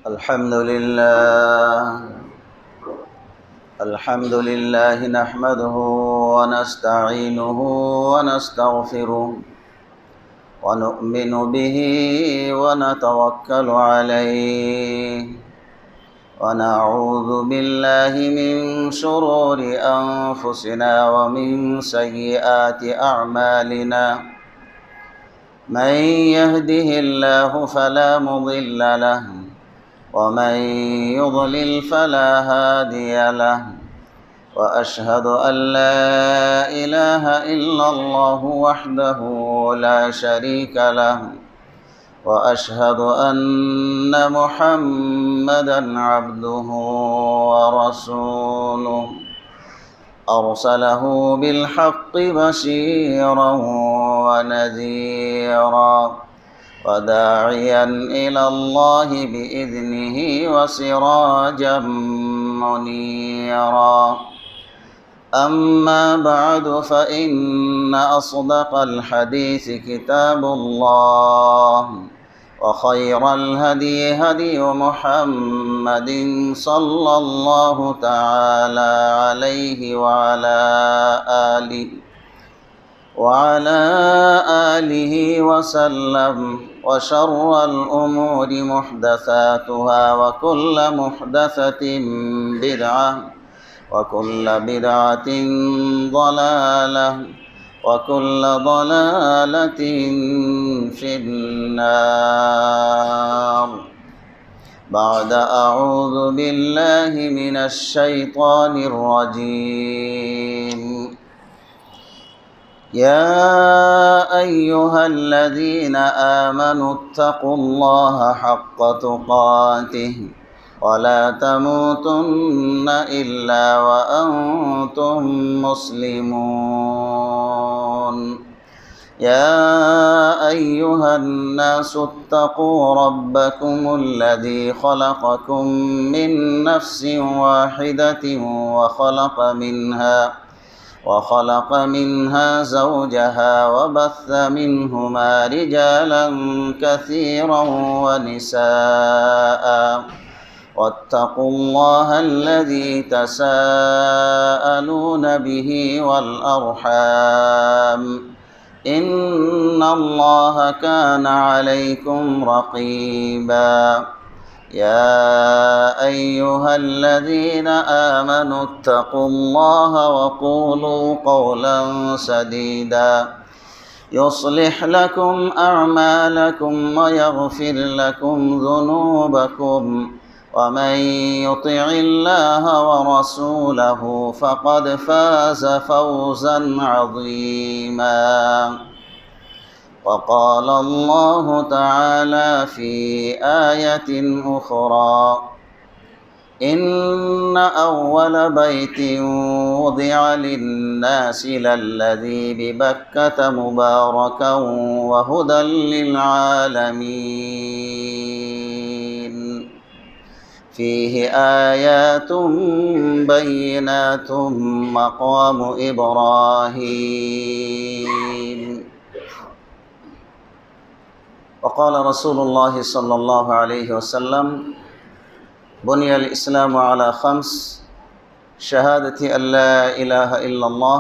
الحمد لله نحمده ونستعينه ونستغفره ونؤمن به ونتوكل عليه ونعوذ بالله من شرور أنفسنا ومن سيئات أعمالنا من يهده الله فلا مضل له ومن يضلل فلا هادي له وأشهد أن لا إله إلا الله وحده لا شريك له وأشهد أن محمدًا عبده ورسوله أرسله بالحق بشيرا ونذيرا وداعيا إلى الله بإذنه وسراجا منيرا أما بعد فإن أصدق الحديث كتاب الله وخير الهدي هدي محمد صلى الله تعالى عليه وعلى آله وسلم وشر الأمور محدثاتها وكل محدثة بدعة وكل بدعة ضلالة وكل ضلالة في النار بعد أعوذ بالله من الشيطان الرجيم يا أيها الذين آمنوا اتقوا الله حق تقاته ولا تموتن إلا وأنتم مسلمون يا أيها الناس اتقوا ربكم الذي خلقكم من نفس واحدة وخلق منها زوجها وبث منهما رجالا كثيرا ونساء واتقوا الله الذي تساءلون به والأرحام إن الله كان عليكم رقيبا يا أيها الذين آمنوا اتقوا الله وقولوا قولا سديدا يصلح لكم أعمالكم ويغفر لكم ذنوبكم ومن يطع الله ورسوله فقد فاز فوزا عظيما وقال الله تعالى في آية أخرى إن أول بيت وضع للناس للذي ببكة مباركا وهدى للعالمين فيه آيات بينات مقام إبراهيم وقال رسول الله صلى الله عليه وسلم بني الإسلام على 5 شهادة أن لا إله إلا الله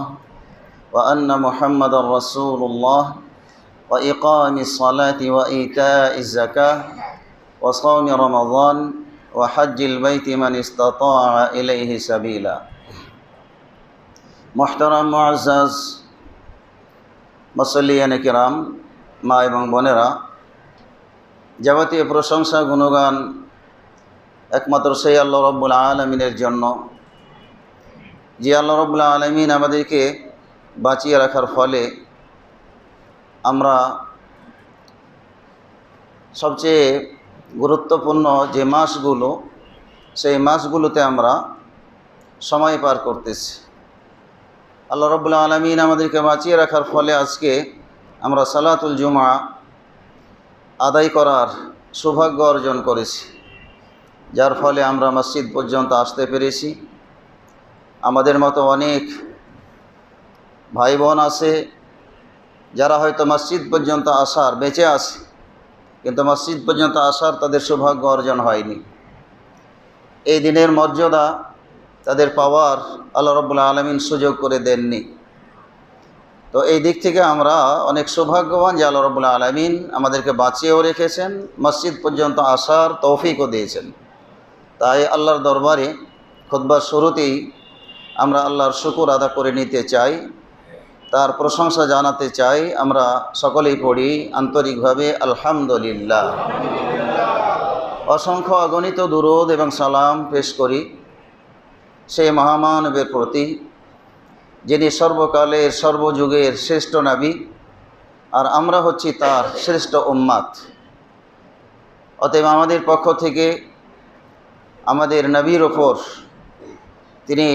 وأن محمد رسول الله وإقام الصلاة وإيتاء الزكاة وصوم رمضان وحج البيت من استطاع إليه سبيلا محترم معزز মুসল্লিয়ানে কিরাম মা এবং বোনেরা যাবতীয় প্রশংসা গুণগান একমাত্র সেই আল্লাহ রাব্বুল আলামিনের জন্য যে আল্লাহ রাব্বুল আলামিন আমাদেরকে বাঁচিয়ে রাখার ফলে আমরা সবচেয়ে গুরুত্বপূর্ণ যে মাসগুলো সেই মাসগুলোতে আমরা সময় পার করতেছি। আল্লাহ রাব্বুল আলামিন আমাদেরকে বাঁচিয়ে রাখার ফলে আজকে আমরা সালাতুল জুমা আদায় করার সৌভাগ্য অর্জন করেছি, যার ফলে আমরা মসজিদ পর্যন্ত আসতে পেরেছি। আমাদের মতো অনেক ভাই বোন আছে যারা হয়তো মসজিদ পর্যন্ত আসার বেঁচে আছে, কিন্তু মসজিদ পর্যন্ত আসার তাদের সৌভাগ্য অর্জন হয়নি। এই দিনের মর্যাদা তাদের পাওয়ার আল্লাহ রাব্বুল আলামিন সুযোগ করে দেননি। তো এই দিক থেকে আমরা অনেক সৌভাগ্যবান যে আল্লাহ রাব্বুল আলামিন আমাদেরকে বাঁচিয়েও রেখেছেন, মসজিদ পর্যন্ত আসার তৌফিকও দিয়েছেন। তাই আল্লাহর দরবারে খুতবার শুরুতেই আমরা আল্লাহর শুকর আদা করে নিতে চাই, তার প্রশংসা জানাতে চাই। আমরা সকলেই পড়ি আন্তরিকভাবে আলহামদুলিল্লাহ। অসংখ্য অগণিত দুরূদ এবং সালাম পেশ করি সেই মহামানবের প্রতি, যিনি সর্বকালের সর্বযুগের শ্রেষ্ঠ নবী, আর আমরা হচ্ছি তার শ্রেষ্ঠ উম্মাত। অতএব আমাদের পক্ষ থেকে আমাদের নবীর ওপর, তিনি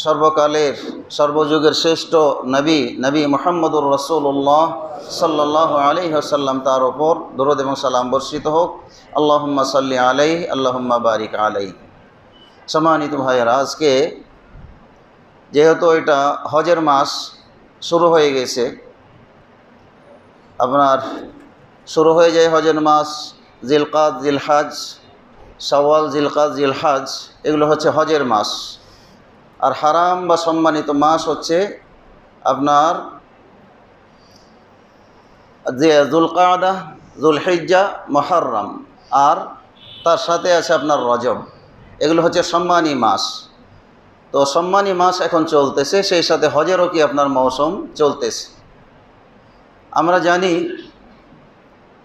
সর্বকালের সর্বযুগের শ্রেষ্ঠ নবী মুহাম্মদুর রাসূলুল্লাহ সাল্লাল্লাহু আলাইহি ওয়াসাল্লাম, তার ওপর দরুদ এবং সালাম বর্ষিত হোক। আল্লাহুম্মা সাল্লি আলাইহি আল্লাহুম্মা বারিক আলাইহি। সম্মানিত ভাইয়েরা, আজকে যেহেতু এটা হজের মাস শুরু হয়ে গেছে, আপনার শুরু হয়ে যায় হজের মাস, জিলকাদ, জিলহাজ, শাওয়াল, জিলকাদ, জিলহাজ, এগুলো হচ্ছে হজের মাস। আর হারাম বা সম্মানিত মাস হচ্ছে আপনার যুলকাদা, যুলহিজ্জা, মুহররম, আর তার সাথে আছে আপনার রজব। এগুলো হচ্ছে সম্মানী মাস। তো সম্মানী মাস এখন চলতেছে, সেই সাথে হজেরও কি আপনার মৌসুম চলতেছে। আমরা জানি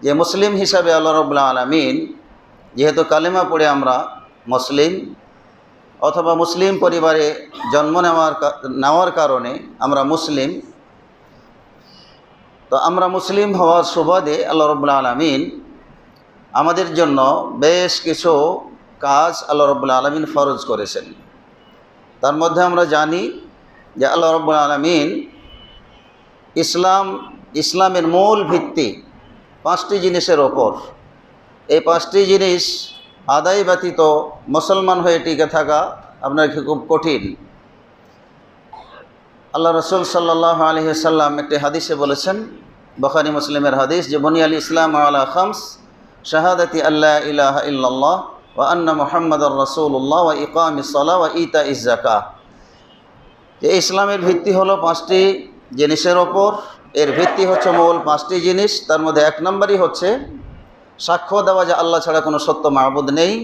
যে মুসলিম হিসাবে আল্লাহ রাব্বুল আলামিন, যেহেতু কালেমা পড়ে আমরা মুসলিম অথবা মুসলিম পরিবারে জন্ম নেওয়ার কারণে আমরা মুসলিম, তো আমরা মুসলিম হওয়ার সুবাদে আল্লাহ রাব্বুল আলামিন আমাদের জন্য বেশ কিছু কাজ আল্লাহ রাব্বুল আলামিন ফরজ করেছেন। তার মধ্যে আমরা জানি যে আল্লাহ রাব্বুল আলামিন ইসলামের মূল ভিত্তি 5টি জিনিসের ওপর। এই 5টি জিনিস আদায় ব্যতীত মুসলমান হয়ে টিকে থাকা আপনার খুব কঠিন। আল্লাহ রাসূল সাল্লাল্লাহু আলাইহি ওয়াসাল্লাম একটি হাদিসে বলেছেন, বুখারী মুসলিমের হাদিস, যে বুনিয়াল ইসলাম আলা খামস, শাহাদাতি আল্লা ইলাহা ইল্লাল্লাহ ওয়া আন্না মুহাম্মাদার রাসূলুল্লাহ ওয়া ইকামিস সালাহ ওয়া ইতাইজ যাকাহ। যে ইসলামের ভিত্তি হলো 5টি জিনিসের ওপর। এর ভিত্তি হচ্ছে মূল 5টি জিনিস। তার মধ্যে 1 নম্বরই হচ্ছে সাক্ষ্য দেওয়া যে আল্লাহ ছাড়া কোনো সত্য মাবুদ নেই,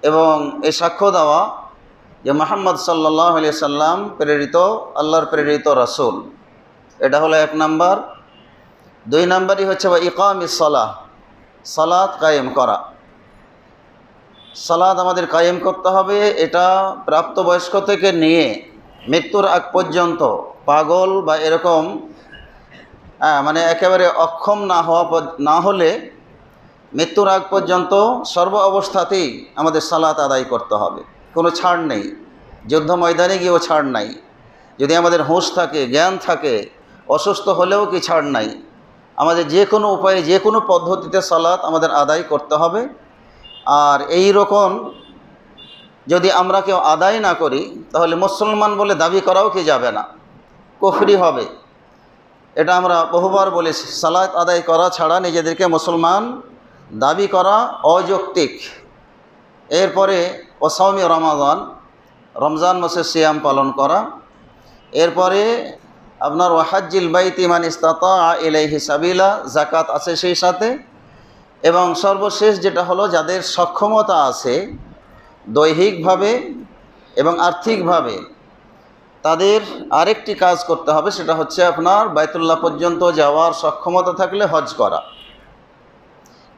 এবং এই সাক্ষ্য দেওয়া যে মুহাম্মদ সাল্লাল্লাহু আলাইহি সাল্লাম আল্লাহর প্রেরিত রাসূল। এটা হলো 1 নম্বর। 2 নম্বরই হচ্ছে ওয়া ইকামিস সালাহ, সালাত কায়েম করা। সালাত আমাদের কায়েম করতে হবে। এটা প্রাপ্তবয়স্ক থেকে নিয়ে মৃত্যুর আগ পর্যন্ত, পাগল বা এরকম মানে একেবারে অক্ষম না হলে মৃত্যুর আগ পর্যন্ত সর্ব অবস্থাতেই আমাদের সালাত আদায় করতে হবে, কোনো ছাড় নেই। যুদ্ধ ময়দানে গিয়েও ছাড় নাই। যদি আমাদের হুঁশ থাকে, জ্ঞান থাকে, অসুস্থ হলেও কি ছাড় নাই। আমাদের যে কোনো উপায়ে, যে কোনো পদ্ধতিতে সালাত আমাদের আদায় করতে হবে। আর এই রকম যদি আমরা কেউ আদায় না করি, তাহলে মুসলমান বলে দাবি করাও কি যাবে না, কুফরি হবে। এটা আমরা বহুবার বলেছি, সালাত আদায় করা ছাড়া নিজেদেরকে মুসলমান দাবি করা অযৌক্তিক। এরপরে ওয়াসাউমি রমজান মাসে সিয়াম পালন করা। এরপরে আপনার ওয়াহাজ্জিল বাইতি মান ইসতাতা ইলাইহি সাবিলা, যাকাত আছে সেই সাথে। এবং সর্বশেষ যেটা হলো, যাদের সক্ষমতা আছে দৈহিকভাবে এবং আর্থিকভাবে, তাদের আরেকটি কাজ করতে হবে, সেটা হচ্ছে আপনার বাইতুল্লাহ পর্যন্ত যাওয়ার সক্ষমতা থাকলে হজ করা।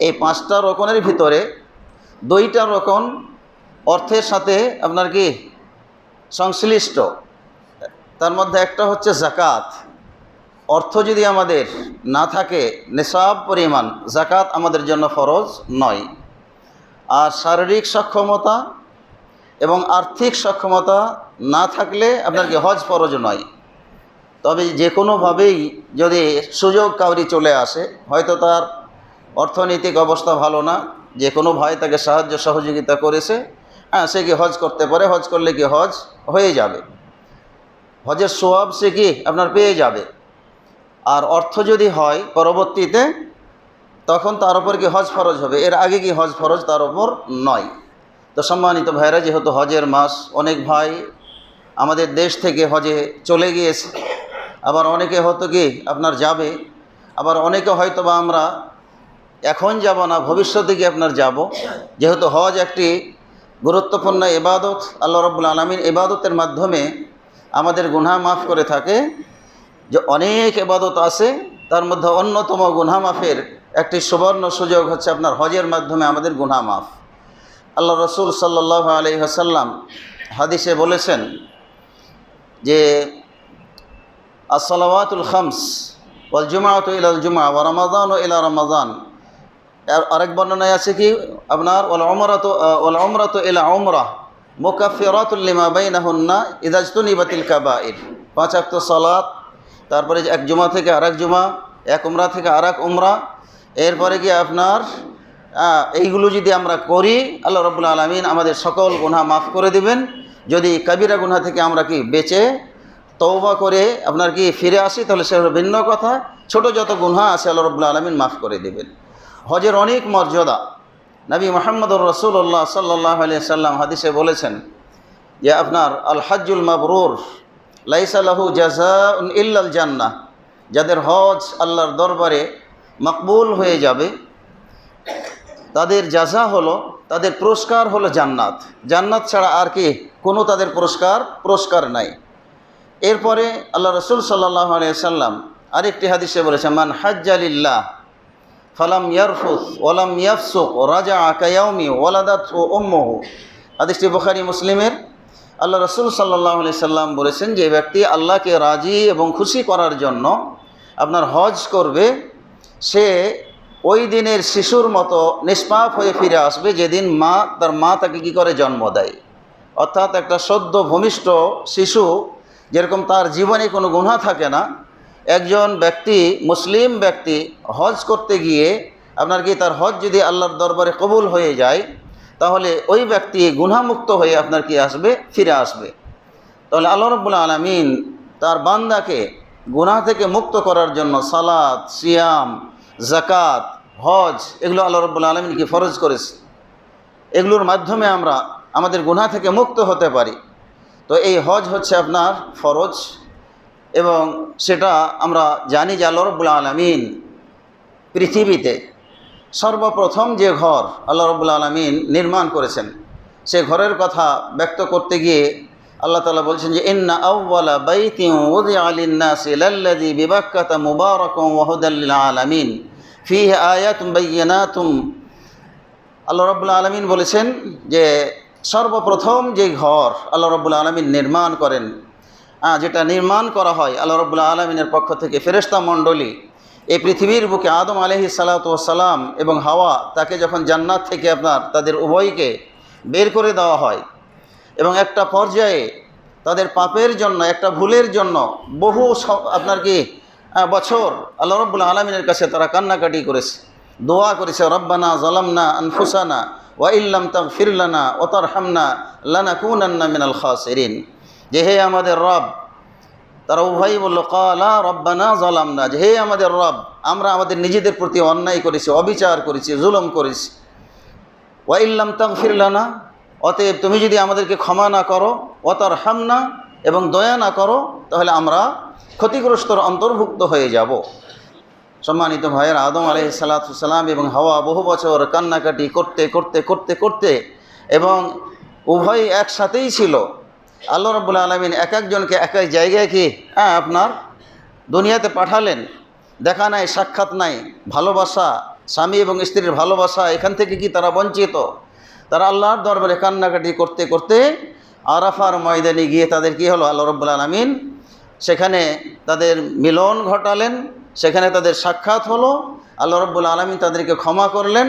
এই 5টা রকমের ভিতরে 2টা রকম অর্থের সাথে আপনার কি সংশ্লিষ্ট। তার মধ্যে একটা হচ্ছে যাকাত। অর্থ যদি আমাদের না থাকে নিসাব পরিমাণ, যাকাত আমাদের জন্য ফরজ নয়। আর শারীরিক সক্ষমতা এবং আর্থিক সক্ষমতা না থাকলে আপনার কি হজ ফরজ নয়। তবে যে কোনোভাবেই যদি সুযোগ কাউরি চলে আসে, হয়তো তার অর্থনৈতিক অবস্থা ভালো না, যে কোনো ভাই তাকে সাহায্য সহযোগিতা করেছে, সে কি হজ করতে পারে। হজ করলে কি হজ হয়ে যাবে, হজের সওয়াব সে কি আপনার পেয়ে যাবে। আর অর্থ যদি হয় পরবর্তীতে, তখন তার উপর কি হজ ফরজ হবে, এর আগে কি হজ ফরজ তার উপর নয়। তো সম্মানিত ভাইরা, যেহেতু হজের মাস, অনেক ভাই আমাদের দেশ থেকে হজে চলে গিয়েছে, আবার অনেকে হয়তো কি আপনার যাবে, আবার অনেকে হয়তো বা আমরা এখন যাব না, ভবিষ্যতে কি আপনার যাব। যেহেতু হজ একটি গুরুত্বপূর্ণ ইবাদত, আল্লাহ রাব্বুল আলামিন ইবাদতের মাধ্যমে আমাদের গুনাহ মাফ করে থাকে। যে অনেক ইবাদত আছে, তার মধ্যে অন্যতম গুনাহ মাফের একটি সুবর্ণ সুযোগ হচ্ছে আপনার হজের মাধ্যমে আমাদের গুনাহ মাফ। আল্লাহ রসুল সাল্লাল্লাহু আলাইহি ওয়াসাল্লাম হাদিসে বলেছেন যে as-salawatul khams wal jumu'atu ila al-jumu'ah wa ramadanu ila ramadan। আরেক বর্ণনায় আছে কি আপনার ওয়াল উমরাতু ইলা উমরাহ মুকাফফিরাতুল লিমা বাইনাহুন্না ইযা ইজতুনিবাতিল কাবাইর। 5 ওয়াক্ত সালাত, তারপরে এক জুমা থেকে আরেক জুমা, এক উমরা থেকে আরেক উমরা, এরপরে কি আপনার এইগুলো যদি আমরা করি, আল্লাহ রাব্বুল আলামিন আমাদের সকল গুনাহ মাফ করে দিবেন। যদি কবিরা গুনাহ থেকে আমরা কি বেঁচে তওবা করে আপনার কি ফিরে আসি, তাহলে সেটা ভিন্ন কথা। ছোট যত গুনাহ আছে আল্লাহ রাব্বুল আলামিন মাফ করে দিবেন। হজের অনেক মর্যাদা। নবী মুহাম্মদুর রাসূলুল্লাহ সাল্লাল্লাহু আলাইহি সাল্লাম হাদিসে বলেছেন যে আপনার আল হজ্জুল মাবরুর লাইসা লাহু জাযাউন ইল্লাল জান্নাহ। যাদের হজ আল্লাহর দরবারে মকবুল হয়ে যাবে, তাদের জাযা হলো, তাদের পুরস্কার হলো জান্নাত। জান্নাত ছাড়া আর কি কোনো তাদের পুরস্কার নাই। এরপরে আল্লাহ রসুল সাল্লাল্লাহু আলাইহি সাল্লাম আরেকটি হাদিসে বলেছেন, মান হাজ্জা লিল্লাহ ফালাম ইয়ারফুস ওয়ালাম ইয়াফসুক রাজাআ কায়াউমি ওয়ালাদাতহু উম্মুহু। হাদিসটি বুখারী মুসলিমের। আল্লাহ রসুল সাল্লাল্লাহু আলাইহি সাল্লাম বলেছেন, যে ব্যক্তি আল্লাহকে রাজি এবং খুশি করার জন্য আপনার হজ করবে, সে ওই দিনের শিশুর মতো নিষ্পাপ হয়ে ফিরে আসবে, যেদিন তার মা তাকে কী করে জন্ম দেয়। অর্থাৎ একটা সদ্য ভূমিষ্ঠ শিশু যেরকম তার জীবনে কোনো গুনাহ থাকে না, একজন ব্যক্তি, মুসলিম ব্যক্তি হজ করতে গিয়ে আপনার কি তার হজ যদি আল্লাহর দরবারে কবুল হয়ে যায়, তাহলে ওই ব্যক্তি গুনাহমুক্ত হয়ে আপনার কি আসবে, ফিরে আসবে। তাহলে আল্লাহ রাব্বুল আলামিন তার বান্দাকে গুনাহ থেকে মুক্ত করার জন্য সালাত, সিয়াম, যাকাত, হজ, এগুলো আল্লাহ রাব্বুল আলামিন কি ফরজ করেছে। এগুলোর মাধ্যমে আমরা আমাদের গুনাহ থেকে মুক্ত হতে পারি। তো এই হজ হচ্ছে আপনার ফরজ, এবং সেটা আমরা জানি যে আল্লাহ রাব্বুল আলামিন পৃথিবীতে সর্বপ্রথম যে ঘর আল্লাহ রাব্বুল আলামিন নির্মাণ করেছেন, সে ঘরের কথা ব্যক্ত করতে গিয়ে আল্লাহ তাআলা বলছেন যে ইন্না আউওয়ালা বাইতিন উযিআ লিন-নাসি লাল্লাযী বিবাক্কাতা মুবারাকান ওয়া হুদাল লিল আলামিন ফীহি আয়াতুন বাইয়িনাতুন। আল্লাহ রাব্বুল আলামিন বলেছেন যে সর্বপ্রথম যে ঘর আল্লাহ রাব্বুল আলামিন নির্মাণ করেন, যেটা নির্মাণ করা হয় আল্লাহ রাব্বুল আলামিনের পক্ষ থেকে ফেরেশতা মণ্ডলী, এই পৃথিবীর বুকে আদম আলাইহিস সালাতু ওয়াস সালাম এবং হাওয়া, তাকে যখন জান্নাত থেকে আপনার তাদের উভয়কে বের করে দেওয়া হয়, এবং একটা পর্যায়ে তাদের পাপের জন্য, একটা ভুলের জন্য বহু আপনার কি বছর আল্লাহ রাব্বুল আলামিনের কাছে তারা কান্নাকাটি করেছে, দোয়া করেছে, রব্বানা যালামনা আনফুসানা ওয়া ইল্লাম তাগফির লানা ওয়া তারহামনা লানাকুনান্না মিনাল খাসিরিন। যে হে আমাদের রব, তারা উভয়ই বলল ক্বালা রব্বানা যালামনা, যে হে আমাদের রব, আমরা আমাদের নিজেদের প্রতি অন্যায় করেছি, অবিচার করেছি, জুলুম করেছি। ওয়া ইল্লাম তাগফির লানা, অতএব তুমি যদি আমাদেরকে ক্ষমা না করো, ওয়া তারহামনা, এবং দয়া না করো, তাহলে আমরা ক্ষতিগ্রস্তর অন্তর্ভুক্ত হয়ে যাব। সম্মানিত ভাইয়ের, আদম আলাইহিস সালাতু ওয়াস সালাম এবং হাওয়া বহু বছর কান্নাকাটি করতে করতে করতে করতে, এবং উভয় একসাথেই ছিল। আল্লাহ রাব্বুল আলামিন এক একজনকে এক এক জায়গায় কি আপনার দুনিয়াতে পাঠালেন। দেখা নাই, সাক্ষাৎ নাই, ভালোবাসা, স্বামী এবং স্ত্রীর ভালোবাসা, এখান থেকে কি তারা বঞ্চিত। তারা আল্লাহর দরবারে কান্নাকাটি করতে করতে আরাফার ময়দানে গিয়ে তাদের কি হলো, আল্লাহ রাব্বুল আলামিন সেখানে তাদের মিলন ঘটালেন, সেখানে তাদের সাক্ষাৎ হলো। আল্লাহ রাব্বুল আলামিন তাদেরকে ক্ষমা করলেন,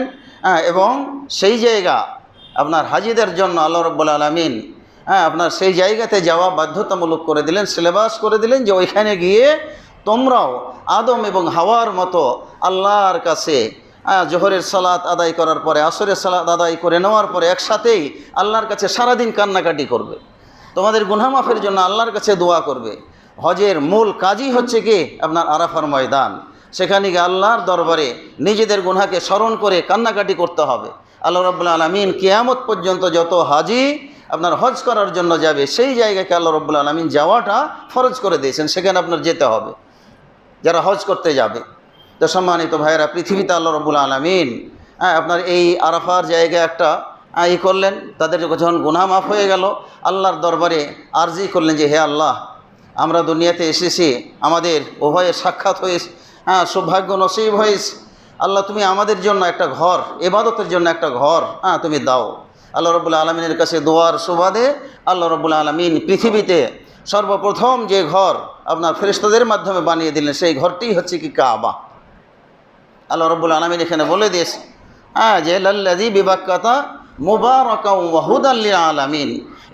এবং সেই জায়গা আপনার হাজিদের জন্য আল্লাহ রাব্বুল আলামিন আপনার সেই জায়গাতে যাওয়া বাধ্যতামূলক করে দিলেন, সিলেবাস করে দিলেন, যে ওইখানে গিয়ে তোমরাও আদম এবং হাওয়ার মতো আল্লাহর কাছে জোহরের সালাত আদায় করার পরে, আসরের সালাত আদায় করে নেওয়ার পরে একসাথেই আল্লাহর কাছে সারাদিন কান্নাকাটি করবে, তোমাদের গুনাহ মাফের জন্য আল্লাহর কাছে দোয়া করবে। হজের মূল কাজই হচ্ছে কি আপনার আরাফার ময়দান। সেখানে গিয়ে আল্লাহর দরবারে নিজেদের গুনাহকে স্মরণ করে কান্নাকাটি করতে হবে। আল্লাহ রাব্বুল আলামিন কিয়ামত পর্যন্ত যত হাজি আপনার হজ করার জন্য যাবে, সেই জায়গাকে আল্লাহ রাব্বুল আলামিন যাওয়াটা ফরজ করে দিয়েছেন, সেখানে আপনার যেতে হবে যারা হজ করতে যাবে। তো সম্মানিত ভাইয়েরা, পৃথিবীতে আল্লাহ রাব্বুল আলামিন আপনার এই আরাফার জায়গায় একটা করলেন, তাদের যখন গুনাহ মাফ হয়ে গেল, আল্লাহর দরবারে আরজি করলেন যে হে আল্লাহ, আমরা দুনিয়াতে এসেছি, আমাদের উভয়ের সাক্ষাৎ হয়েছে, সৌভাগ্য নসিব হয়েছে, আল্লাহ তুমি আমাদের জন্য একটা ঘর, ইবাদতের জন্য একটা ঘর তুমি দাও। আল্লাহ রাব্বুল আলামিনের কাছে দোয়ার সুবাদে আল্লাহ রাব্বুল আলামিন পৃথিবীতে সর্বপ্রথম যে ঘর আপনার ফেরেশতাদের মাধ্যমে বানিয়ে দিলেন, সেই ঘরটি হচ্ছে কি কাবা। আল্লাহ রাব্বুল আলামিন এখানে বলে দিয়েছে যে লাল্লাযী বিবাক্কাতা মুবারাকাও ওয়া হুদাল লিল আলামিন,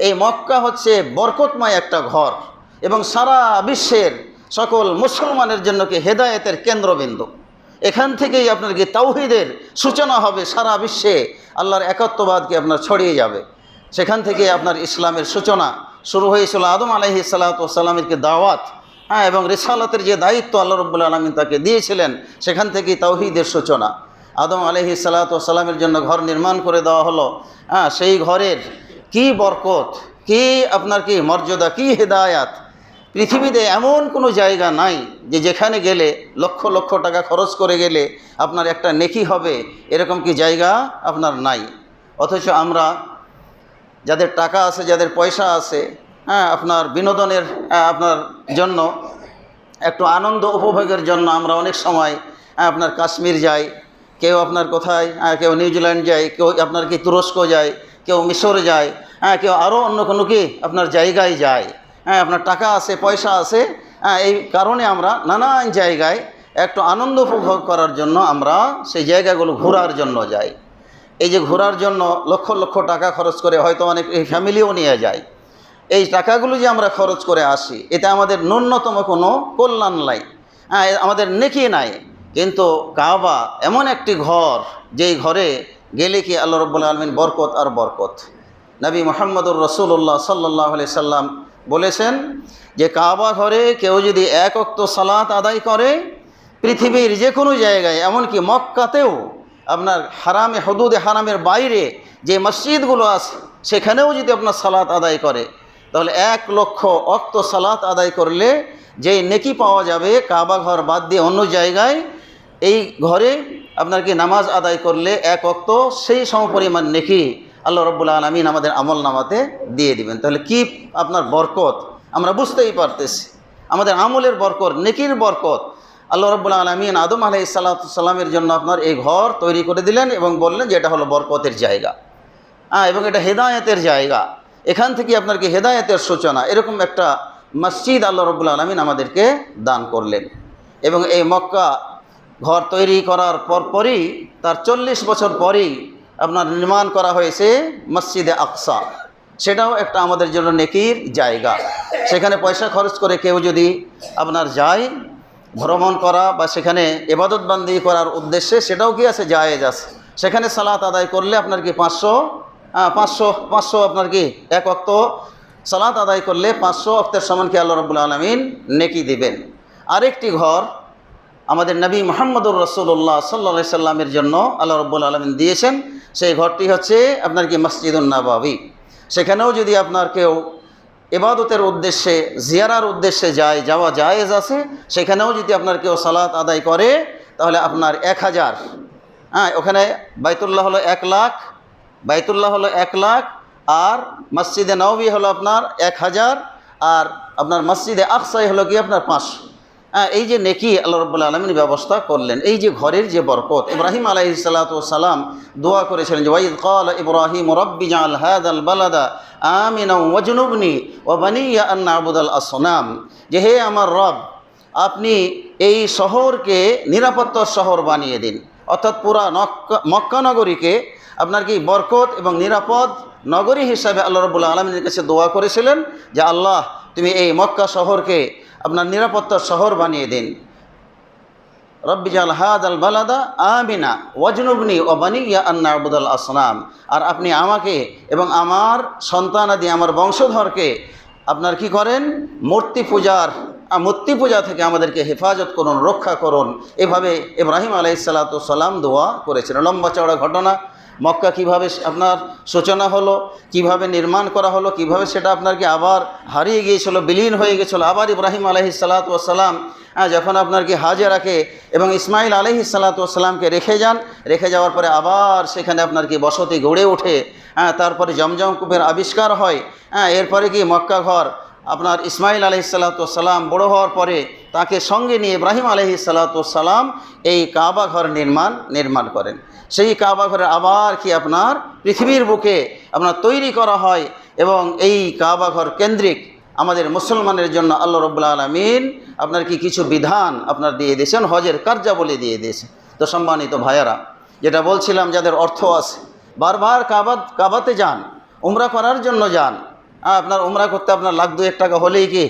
এই মক্কা হচ্ছে বরকতময় একটা ঘর এবং সারা বিশ্বের সকল মুসলমানের জন্য কি হেদায়েতের কেন্দ্রবিন্দু। এখান থেকেই আপনার কি তাওহীদের সূচনা হবে, সারা বিশ্বে আল্লাহর একত্ববাদকে আপনার ছড়িয়ে যাবে। সেখান থেকে আপনার ইসলামের সূচনা শুরু হয়েছিল আদম আলাইহিস সালাতু ওয়াস সালামের কি দাওয়াত, এবং রিসালাতের যে দায়িত্ব আল্লাহ রাব্বুল আলামিন তাকে দিয়েছিলেন, সেখান থেকেই তাওহীদের সূচনা। আদম আলাইহিস সালাতু ওয়াস সালামের জন্য ঘর নির্মাণ করে দেওয়া হলো। সেই ঘরের কি বরকত, কি আপনার কি মর্যাদা, কি হেদায়াত। পৃথিবীতে এমন কোনো জায়গা নাই যে যেখানে গেলে লক্ষ লক্ষ টাকা খরচ করে গেলে আপনার একটা নেকি হবে, এরকম কি জায়গা আপনার নাই। অথচ আমরা যাদের টাকা আছে, যাদের পয়সা আছে, আপনার বিনোদনের আপনার জন্য, একটু আনন্দ উপভোগের জন্য আমরা অনেক সময় আপনার কাশ্মীর যাই, কেউ আপনার কোথায়, কেউ নিউজিল্যান্ড যায়, কেউ আপনার কি তুরস্ক যায়, কেউ মিশর যায়, কেউ আরও অন্য কোনো কি আপনার জায়গায় যায়। আপনার টাকা আছে, পয়সা আছে, এই কারণে আমরা নানান জায়গায় একটু আনন্দ উপভোগ করার জন্য আমরা সেই জায়গাগুলো ঘোরার জন্য যাই। এই যে ঘোরার জন্য লক্ষ লক্ষ টাকা খরচ করে, হয়তো অনেক এই ফ্যামিলিও নিয়ে যায়, এই টাকাগুলো যে আমরা খরচ করে আসি, এতে আমাদের ন্যূনতম কোনো কল্যাণ নাই, আমাদের নেকি নাই। কিন্তু কাবা এমন একটি ঘর, যেই ঘরে গেলে কি আল্লাহ রাব্বুল আলামিন বরকত আর বরকত। নবী মুহাম্মদুর রাসূলুল্লাহ সাল্লাল্লাহু আলাইহি সাল্লাম বলেছেন যে কাবা ঘরে কেউ যদি এক ওয়াক্ত সালাত আদায় করে, পৃথিবীর যে কোনো জায়গায়, এমনকি মক্কাতেও আপনার হারামে হুদুদে হারামের বাইরে যে মসজিদগুলো আছে, সেখানেও যদি আপনার সালাত আদায় করে, তাহলে 1,00,000 ওয়াক্ত সালাত আদায় করলে যেই নেকি পাওয়া যাবে, কাবা ঘর বাদ দিয়ে অন্য জায়গায় এই ঘরে আপনার কি নামাজ আদায় করলে 1 ওয়াক্ত, সেই সমপরিমাণ নেকি আল্লাহ রাব্বুল আলামিন আমাদের আমল নামাতে দিয়ে দিবেন। তাহলে কি আপনার বরকত আমরা বুঝতেই পারতেছি, আমাদের আমলের বরকত, নেকির বরকত। আল্লাহ রাব্বুল আলামিন আদম আলাইহিস সালাতু সালামের জন্য আপনার এই ঘর তৈরি করে দিলেন এবং বললেন যে এটা হলো বরকতের জায়গা, এবং এটা হেদায়েতের জায়গা। এখান থেকে আপনার কি হেদায়েতের সূচনা। এরকম একটা মসজিদ আল্লাহ রাব্বুল আলামিন আমাদেরকে দান করলেন। এবং এই মক্কা ঘর তৈরি করার পরপরই, তার 40 বছর পরেই আপনার নির্মাণ করা হয়েছে মসজিদে আকসা। সেটাও একটা আমাদের জন্য নেকির জায়গা। সেখানে পয়সা খরচ করে কেউ যদি আপনার যায় ভ্রমণ করা বা সেখানে ইবাদত বান্দি করার উদ্দেশ্যে, সেটাও কি আছে, জায়েজ আছে। সেখানে সালাত আদায় করলে আপনার কি 500 আপনার কি 1 ওয়াক্ত সালাত আদায় করলে 500 ওয়াক্তের সমান কি আল্লাহ রাব্বুল আলামিন নেকি দিবেন। আরেকটি ঘর আমাদের নবী মুহাম্মদুর রাসূলুল্লাহ সাল্লাল্লাহু আলাইহি সাল্লামের জন্য আল্লাহ রাব্বুল আলামিন দিয়েছেন। সেই ঘরটি হচ্ছে আপনার কি মসজিদুন নববী। সেখানেও যদি আপনার কেউ ইবাদতের উদ্দেশ্যে, জিয়ারার উদ্দেশ্যে যাওয়া জায়েজ আছে। সেখানেও যদি আপনার কেউ সালাত আদায় করে, তাহলে আপনার 1000, ওখানে বাইতুল্লাহ হলো 1 লাখ, বাইতুল্লাহ হলো 1 লাখ, আর মসজিদে নববী হলো আপনার 1000, আর আপনার মসজিদে আকসাই হলো কি আপনার 500। এই যে নেকি আল্লাহ রাব্বুল আলামিন ব্যবস্থা করলেন, এই যে ঘরের যে বরকত। ইব্রাহিম আলাইহিস সালাতু ওয়াস সালাম দোয়া করেছিলেন যে ওয়াইদ ক্বালা ইব্রাহিম রাব্বি জাআল হাযাল বালাদা আমিনা ওয়াজনুবনি ওয়া বানিয়া আন না'বুদাল আসনাম, যে হে আমার রব, আপনি এই শহরকে নিরাপত্তার শহর বানিয়ে দিন। অর্থাৎ পুরা মক্কা নগরীকে আপনার কি বরকত এবং নিরাপদ নগরী হিসাবে আল্লাহ রাব্বুল আলামিনের কাছে দোয়া করেছিলেন যে আল্লাহ, তুমি এই মক্কা শহরকে আপনার নিরাপত্তার শহর বানিয়ে দিন। রব্বি জাআল হাযাল বালাদা আমিনা ওয়াজনুবনি ওয়া বানিয়া আন না'বুদাল আসনাম, আর আপনি আমাকে এবং আমার সন্তানাদি, আমার বংশধরকে আপনার কি করেন, মূর্তি পূজার মূর্তি পূজা থেকে আমাদেরকে হেফাজত করুন, রক্ষা করুন। এভাবে ইব্রাহিম আলাইহিসসালাম দোয়া করেছিলেন। লম্বা চওড়া ঘটনা। মক্কা কিভাবে আপনার সূচনা হলো, কিভাবে নির্মাণ করা হলো, কিভাবে সেটা আপনার কি আবার হারিয়ে গিয়েছিল, বিলীন হয়ে গিয়েছিল। আবার ইব্রাহিম আলাইহিসসালাম যখন আপনার কি হাজেরাকে এবং ইসমাইল আলাইহিসসালামকে রেখে যান, রেখে যাওয়ার পরে আবার সেখানে আপনার কি বসতি গড়ে ওঠে। তারপরে জমজম কূপের আবিষ্কার হয়। এরপরে কি মক্কা ঘর আপনার ইসমাইল আলাইহিসসালাম বড় হওয়ার পরে তাকে সঙ্গে নিয়ে ইব্রাহিম আলাইহিসসালাম এই কাবা ঘর নির্মাণ করেন। সেই কাবা ঘরে আবার কি আপনার পৃথিবীর বুকে আপনার তৈরি করা হয় এবং এই কাবা ঘর কেন্দ্রিক আমাদের মুসলমানের জন্য আল্লাহ রাব্বুল আলামিন আপনার কি কিছু বিধান আপনার দিয়ে দিয়েছেন, হজের কার্যাবলী দিয়ে দিয়েছে। তো সম্মানিত ভাইয়ারা, যেটা বলছিলাম, যাদের অর্থ আছে বারবার কাবাতে যান, উমরা করার জন্য যান। আপনার উমরা করতে আপনার লাখ 2-1 টাকা হলেই কি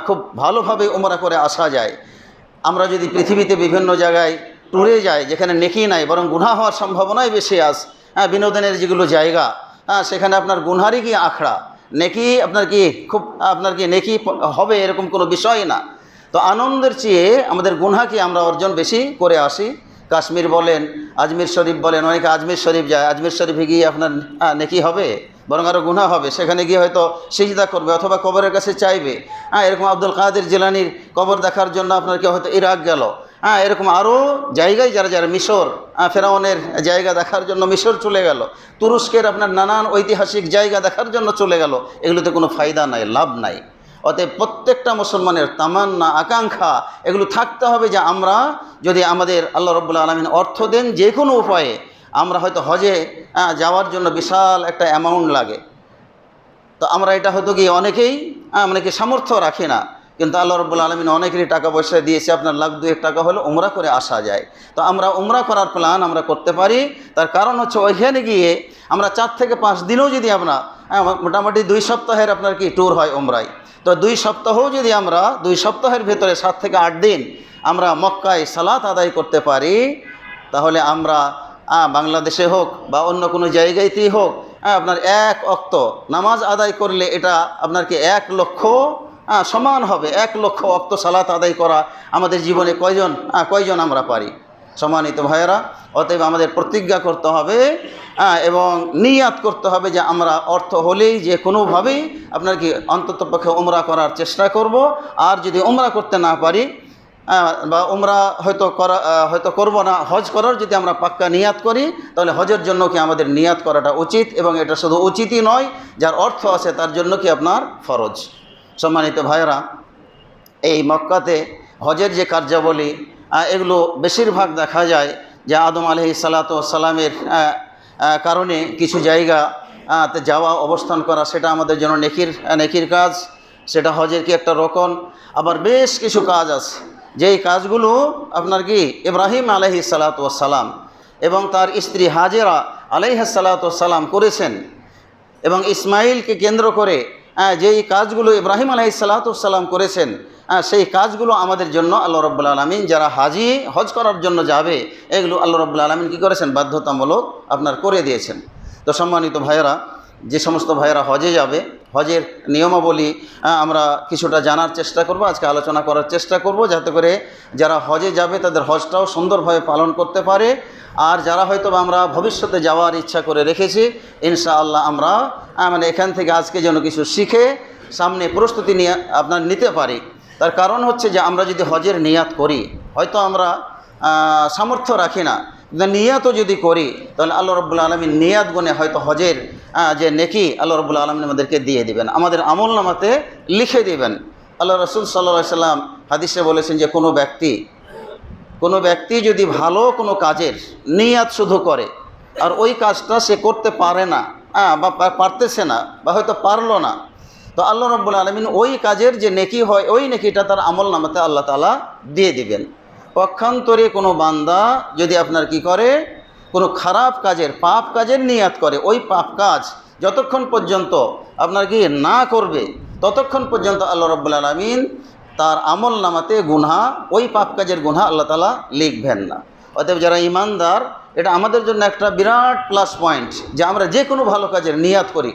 খুব ভালোভাবে উমরা করে আসা যায়। আমরা যদি পৃথিবীতে বিভিন্ন জায়গায় ট্যুরে যাই যেখানে নেকি নাই বরং গুনাহ হওয়ার সম্ভাবনাই বেশি আছে, বিনোদনের যেগুলো জায়গা সেখানে আপনার গুনহারই কি আখড়া, নেকি আপনার কি খুব আপনার কি নেকি হবে এরকম কোনো বিষয় না। তো আনন্দের চেয়ে আমাদের গুনহা কি আমরা অর্জন বেশি করে আসি। কাশ্মীর বলেন, আজমির শরীফ বলেন, অনেকে আজমির শরীফ যায়, আজমির শরীফে গিয়ে আপনার নেকি হবে, বরং আরও গুনাহ হবে। সেখানে গিয়ে হয়তো সিজদা করবে অথবা কবরের কাছে চাইবে। এরকম আব্দুল কাদের জিলানির কবর দেখার জন্য আপনার কি হয়তো ইরাক গেল। এরকম আরও জায়গায় যারা মিশর, ফেরাউনের জায়গা দেখার জন্য মিশর চলে গেল, তুরস্কের আপনার নানান ঐতিহাসিক জায়গা দেখার জন্য চলে গেল। এগুলোতে কোনো ফায়দা নাই, লাভ নাই। অতএব প্রত্যেকটা মুসলমানের তামান্না, আকাঙ্ক্ষা এগুলো থাকতে হবে যে আমরা যদি আমাদের আল্লাহ রাব্বুল আলামিন অর্থ দেন যে কোনো উপায়ে, আমরা হয়তো হজে যাওয়ার জন্য বিশাল একটা অ্যামাউন্ট লাগে। তো আমরা এটা হয়তো কি অনেকেই সামর্থ্য রাখি না, কিন্তু আল্লাহ রাব্বুল আলামিন অনেকেরই টাকা পয়সা দিয়েছে, আপনার লাখ 2-1 টাকা হলে উমরা করে আসা যায়। তো আমরা উমরা করার প্ল্যান আমরা করতে পারি। তার কারণ হচ্ছে ওইখানে গিয়ে আমরা 4 থেকে 5 দিনও যদি আমরা মোটামুটি 2 সপ্তাহের আপনার কি ট্যুর হয় উমরায়, তো 2 সপ্তাহও যদি আমরা 2 সপ্তাহের ভেতরে 7 থেকে 8 দিন আমরা মক্কায় সালাত আদায় করতে পারি, তাহলে আমরা বাংলাদেশে হোক বা অন্য কোনো জায়গাতেই হোক আপনার 1 ওয়াক্ত নামাজ আদায় করলে এটা আপনার কি 1 লক্ষ সমান হবে। 1 লক্ষ ওয়াক্ত সালাত আদায় করা আমাদের জীবনে কয়জন আমরা পারি? সম্মানিত ভাইয়েরা, অতএব আমাদের প্রতিজ্ঞা করতে হবে এবং নিয়াত করতে হবে যে আমরা অর্থ হলেই যে কোনোভাবেই আপনার কি অন্ততপক্ষে উমরা করার চেষ্টা করব। আর যদি উমরা করতে না পারি বা উমরা হয়তো করব না, হজ করার যদি আমরা পাক্কা নিয়াত করি, তাহলে হজের জন্য কি আমাদের নিয়াত করাটা উচিত। এবং এটা শুধু উচিতই নয়, যার অর্থ আছে তার জন্য কি আপনার ফরজ। সম্মানিত ভাইয়েরা, এই মক্কাতে হজের যে কার্যাবলী এগুলো বেশিরভাগ দেখা যায় যে আদম আলাইহিসসালামের কারণে কিছু জায়গাতে যাওয়া, অবস্থান করা, সেটা আমাদের জন্য নেকির কাজ, সেটা হজের কি একটা রকম। আবার বেশ কিছু কাজ আছে যেই কাজগুলো আপনার কি ইব্রাহিম আলাইহিসসালাম এবং তার স্ত্রী হাজেরা আলাইহিসসালাম করেছেন, এবং ইসমাইলকে কেন্দ্র করে যেই কাজগুলো ইব্রাহিম আলাইহিসসালাম করেছেন, সেই কাজগুলো আমাদের জন্য আল্লাহ রাব্বুল আলামিন যারা হজ করার জন্য যাবে, এগুলো আল্লাহ রাব্বুল আলামিন কী করেছেন? বাধ্যতামূলক আপনার করে দিয়েছেন। তো সম্মানিত ভাইয়েরা, যে সমস্ত ভাইয়েরা হজে যাবে, হজের নিয়মাবলী আমরা কিছুটা জানার চেষ্টা করব, আজকে আলোচনা করার চেষ্টা করব, যাতে করে যারা হজে যাবে তাদের হজটাও সুন্দরভাবে পালন করতে পারে। আর যারা হয়তো আমরা ভবিষ্যতে যাওয়ার ইচ্ছা করে রেখেছি, ইনশাআল্লাহ আমরা এখান থেকে আজকে যেন কিছু শিখে সামনে প্রস্তুতি নিতে পারি। তার কারণ হচ্ছে যে আমরা যদি হজের নিয়াত করি, হয়তো আমরা সামর্থ্য রাখি না, নিয়াতও যদি করি, তাহলে আল্লাহ রাব্বুল আলামিন নিয়াত গুণে হয়তো হজের যে নেকি আল্লাহ রাব্বুল আলামিন আমাদেরকে দিয়ে দিবেন, আমাদের আমলনামাতে লিখে দিবেন। আল্লাহ রাসূল সাল্লাল্লাহু আলাইহি সাল্লাম হাদিসে বলেছেন যে কোনো ব্যক্তি যদি ভালো কোনো কাজের নিয়াত শুধু করে আর ওই কাজটা সে করতে পারে না বা পারতেছে না বা হয়তো পারলো না, তো আল্লাহ রাব্বুল আলামিন ওই কাজের যে নেকি হয় ওই নেকিটা তার আমলনামাতে আল্লাহ তাআলা দিয়ে দিবেন। পক্ষান্তরে কোনো বান্দা যদি আপনার কি করে, কোনো খারাপ কাজের, পাপ কাজের নিয়াত করে, ওই পাপ কাজ যতক্ষণ পর্যন্ত আপনার কি না করবে, ততক্ষণ পর্যন্ত আল্লাহ রাব্বুল আলামিন তার আমলনামাতে গুনাহ, ওই পাপ কাজের গুনাহ আল্লাহ তাআলা লিখবেন না। অতএব যারা ঈমানদার, এটা আমাদের জন্য একটা বিরাট প্লাস পয়েন্ট যে আমরা যে কোনো ভালো কাজের নিয়াত করি,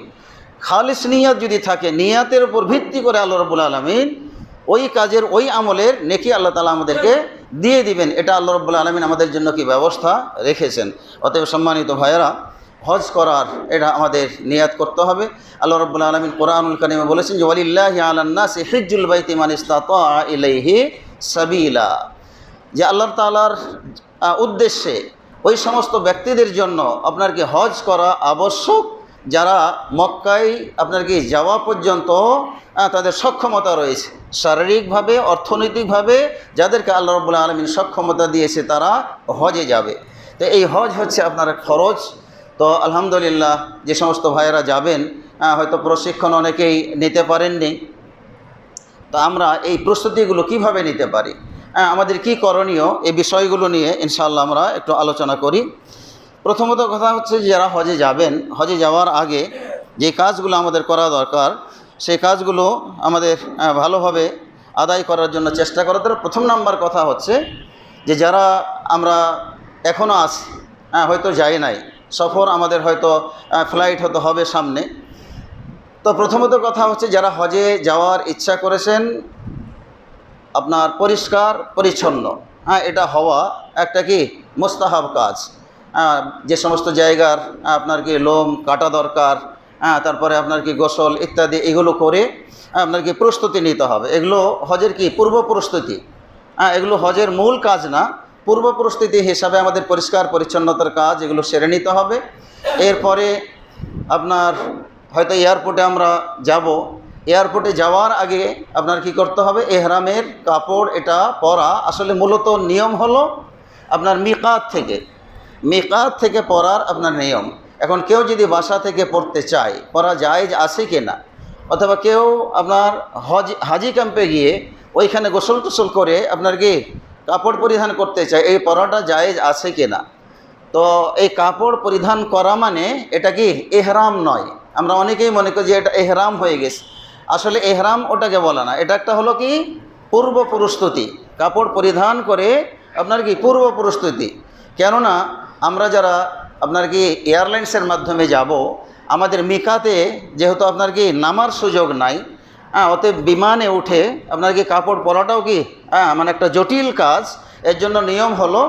খালিস নিয়াত যদি থাকে, নিয়াতের উপর ভিত্তি করে আল্লাহ রাব্বুল আলামিন ওই কাজের ওই আমলের নেকি আল্লাহ তাআলা আমাদেরকে দিয়ে দিবেন। এটা আল্লাহ রাব্বুল আলামিন আমাদের জন্য কি ব্যবস্থা রেখেছেন। অতএব সম্মানিত ভাইয়েরা, হজ করার এটা আমাদের নিয়াত করতে হবে। আল্লাহ রাব্বুল আলামিন কোরআনুল কারীমে বলেছেন যে ওয়ালিল্লাহি আলান নাসি হিজ্জুল বাইতি মান ইসতাতা ইলাইহি সাবিলা, যে আল্লাহ তাআলার উদ্দেশ্যে ওই সমস্ত ব্যক্তিদের জন্য আপনার কি হজ করা আবশ্যক যারা মক্কায় আপনার কি যাওয়া পর্যন্ত তাদের সক্ষমতা রয়েছে, শারীরিকভাবে অর্থনৈতিকভাবে যাদেরকে আল্লাহ রাব্বুল আলামিন সক্ষমতা দিয়েছে তারা হজে যাবে। তো এই হজ হচ্ছে আপনার খরচ। তো আলহামদুলিল্লাহ যে সমস্ত ভাইয়েরা যাবেন, হয়তো প্রশিক্ষণ অনেকেই নিতে পারেননি, তো আমরা এই প্রস্তুতিগুলো কিভাবে নিতে পারি, আমাদের কি করণীয়, এই বিষয়গুলো নিয়ে ইনশাআল্লাহ আমরা একটু আলোচনা করি। প্রথমত কথা হচ্ছে যে যারা হজে যাবেন, হজে যাওয়ার আগে যে কাজগুলো আমাদের করা দরকার সেই কাজগুলো আমাদের ভালোভাবে আদায় করার জন্য চেষ্টা করা দরকার। প্রথম নাম্বার কথা হচ্ছে যে যারা আমরা এখনও আছি, হয়তো যাই নাই, সফর আমাদের হয়তো ফ্লাইট হতে হবে সামনে, তো প্রথমত কথা হচ্ছে যারা হজে যাওয়ার ইচ্ছা করেছেন আপনার পরিষ্কার পরিচ্ছন্ন, এটা হওয়া একটা কি মুস্তাহাব কাজ। যে সমস্ত জায়গার আপনার কি লোম কাটা দরকার, তারপরে আপনার কি গোসল ইত্যাদি এগুলো করে আপনার কি প্রস্তুতি নিতে হবে। এগুলো হজের কি পূর্ব প্রস্তুতি, এগুলো হজের মূল কাজ না, পূর্ব প্রস্তুতি হিসাবে আমাদের পরিষ্কার পরিচ্ছন্নতার কাজ এগুলো সেরে নিতে হবে। এরপরে আপনার হয়তো এয়ারপোর্টে আমরা যাব, এয়ারপোর্টে যাওয়ার আগে আপনার কি করতে হবে, এহরামের কাপড় এটা পরা আসলে মূলত নিয়ম হলো আপনার মিকাত থেকে পরার আপনার নিয়ম। এখন কেউ যদি বাসা থেকে পড়তে চায়, পরা জায়েজ আছে কিনা, অথবা কেউ আপনার হাজি ক্যাম্পে গিয়ে ওইখানে গোসল টোসল করে আপনার কি কাপড় পরিধান করতে চায়, এই পরাটা জায়েজ আছে কিনা। তো এই কাপড় পরিধান করা মানে এটা কি এহরাম নয়। আমরা অনেকেই মনে করি যে এটা এহরাম হয়ে গেছে, আসলে এহরাম ওটাকে বলে না, এটা একটা হলো কি পূর্ব প্রস্তুতি। কাপড় পরিধান করে আপনার কি পূর্ব প্রস্তুতি। কেননা আমরা যারা আপনার কি এয়ারলাইন্সের মাধ্যমে যাব, আমাদের মিকাতে যেহেতু আপনার কি নামার সুযোগ নাই, অতএব বিমানে উঠে আপনার কি কাপড় পরাটাও কি মানে একটা জটিল কাজ। এর জন্য নিয়ম হলো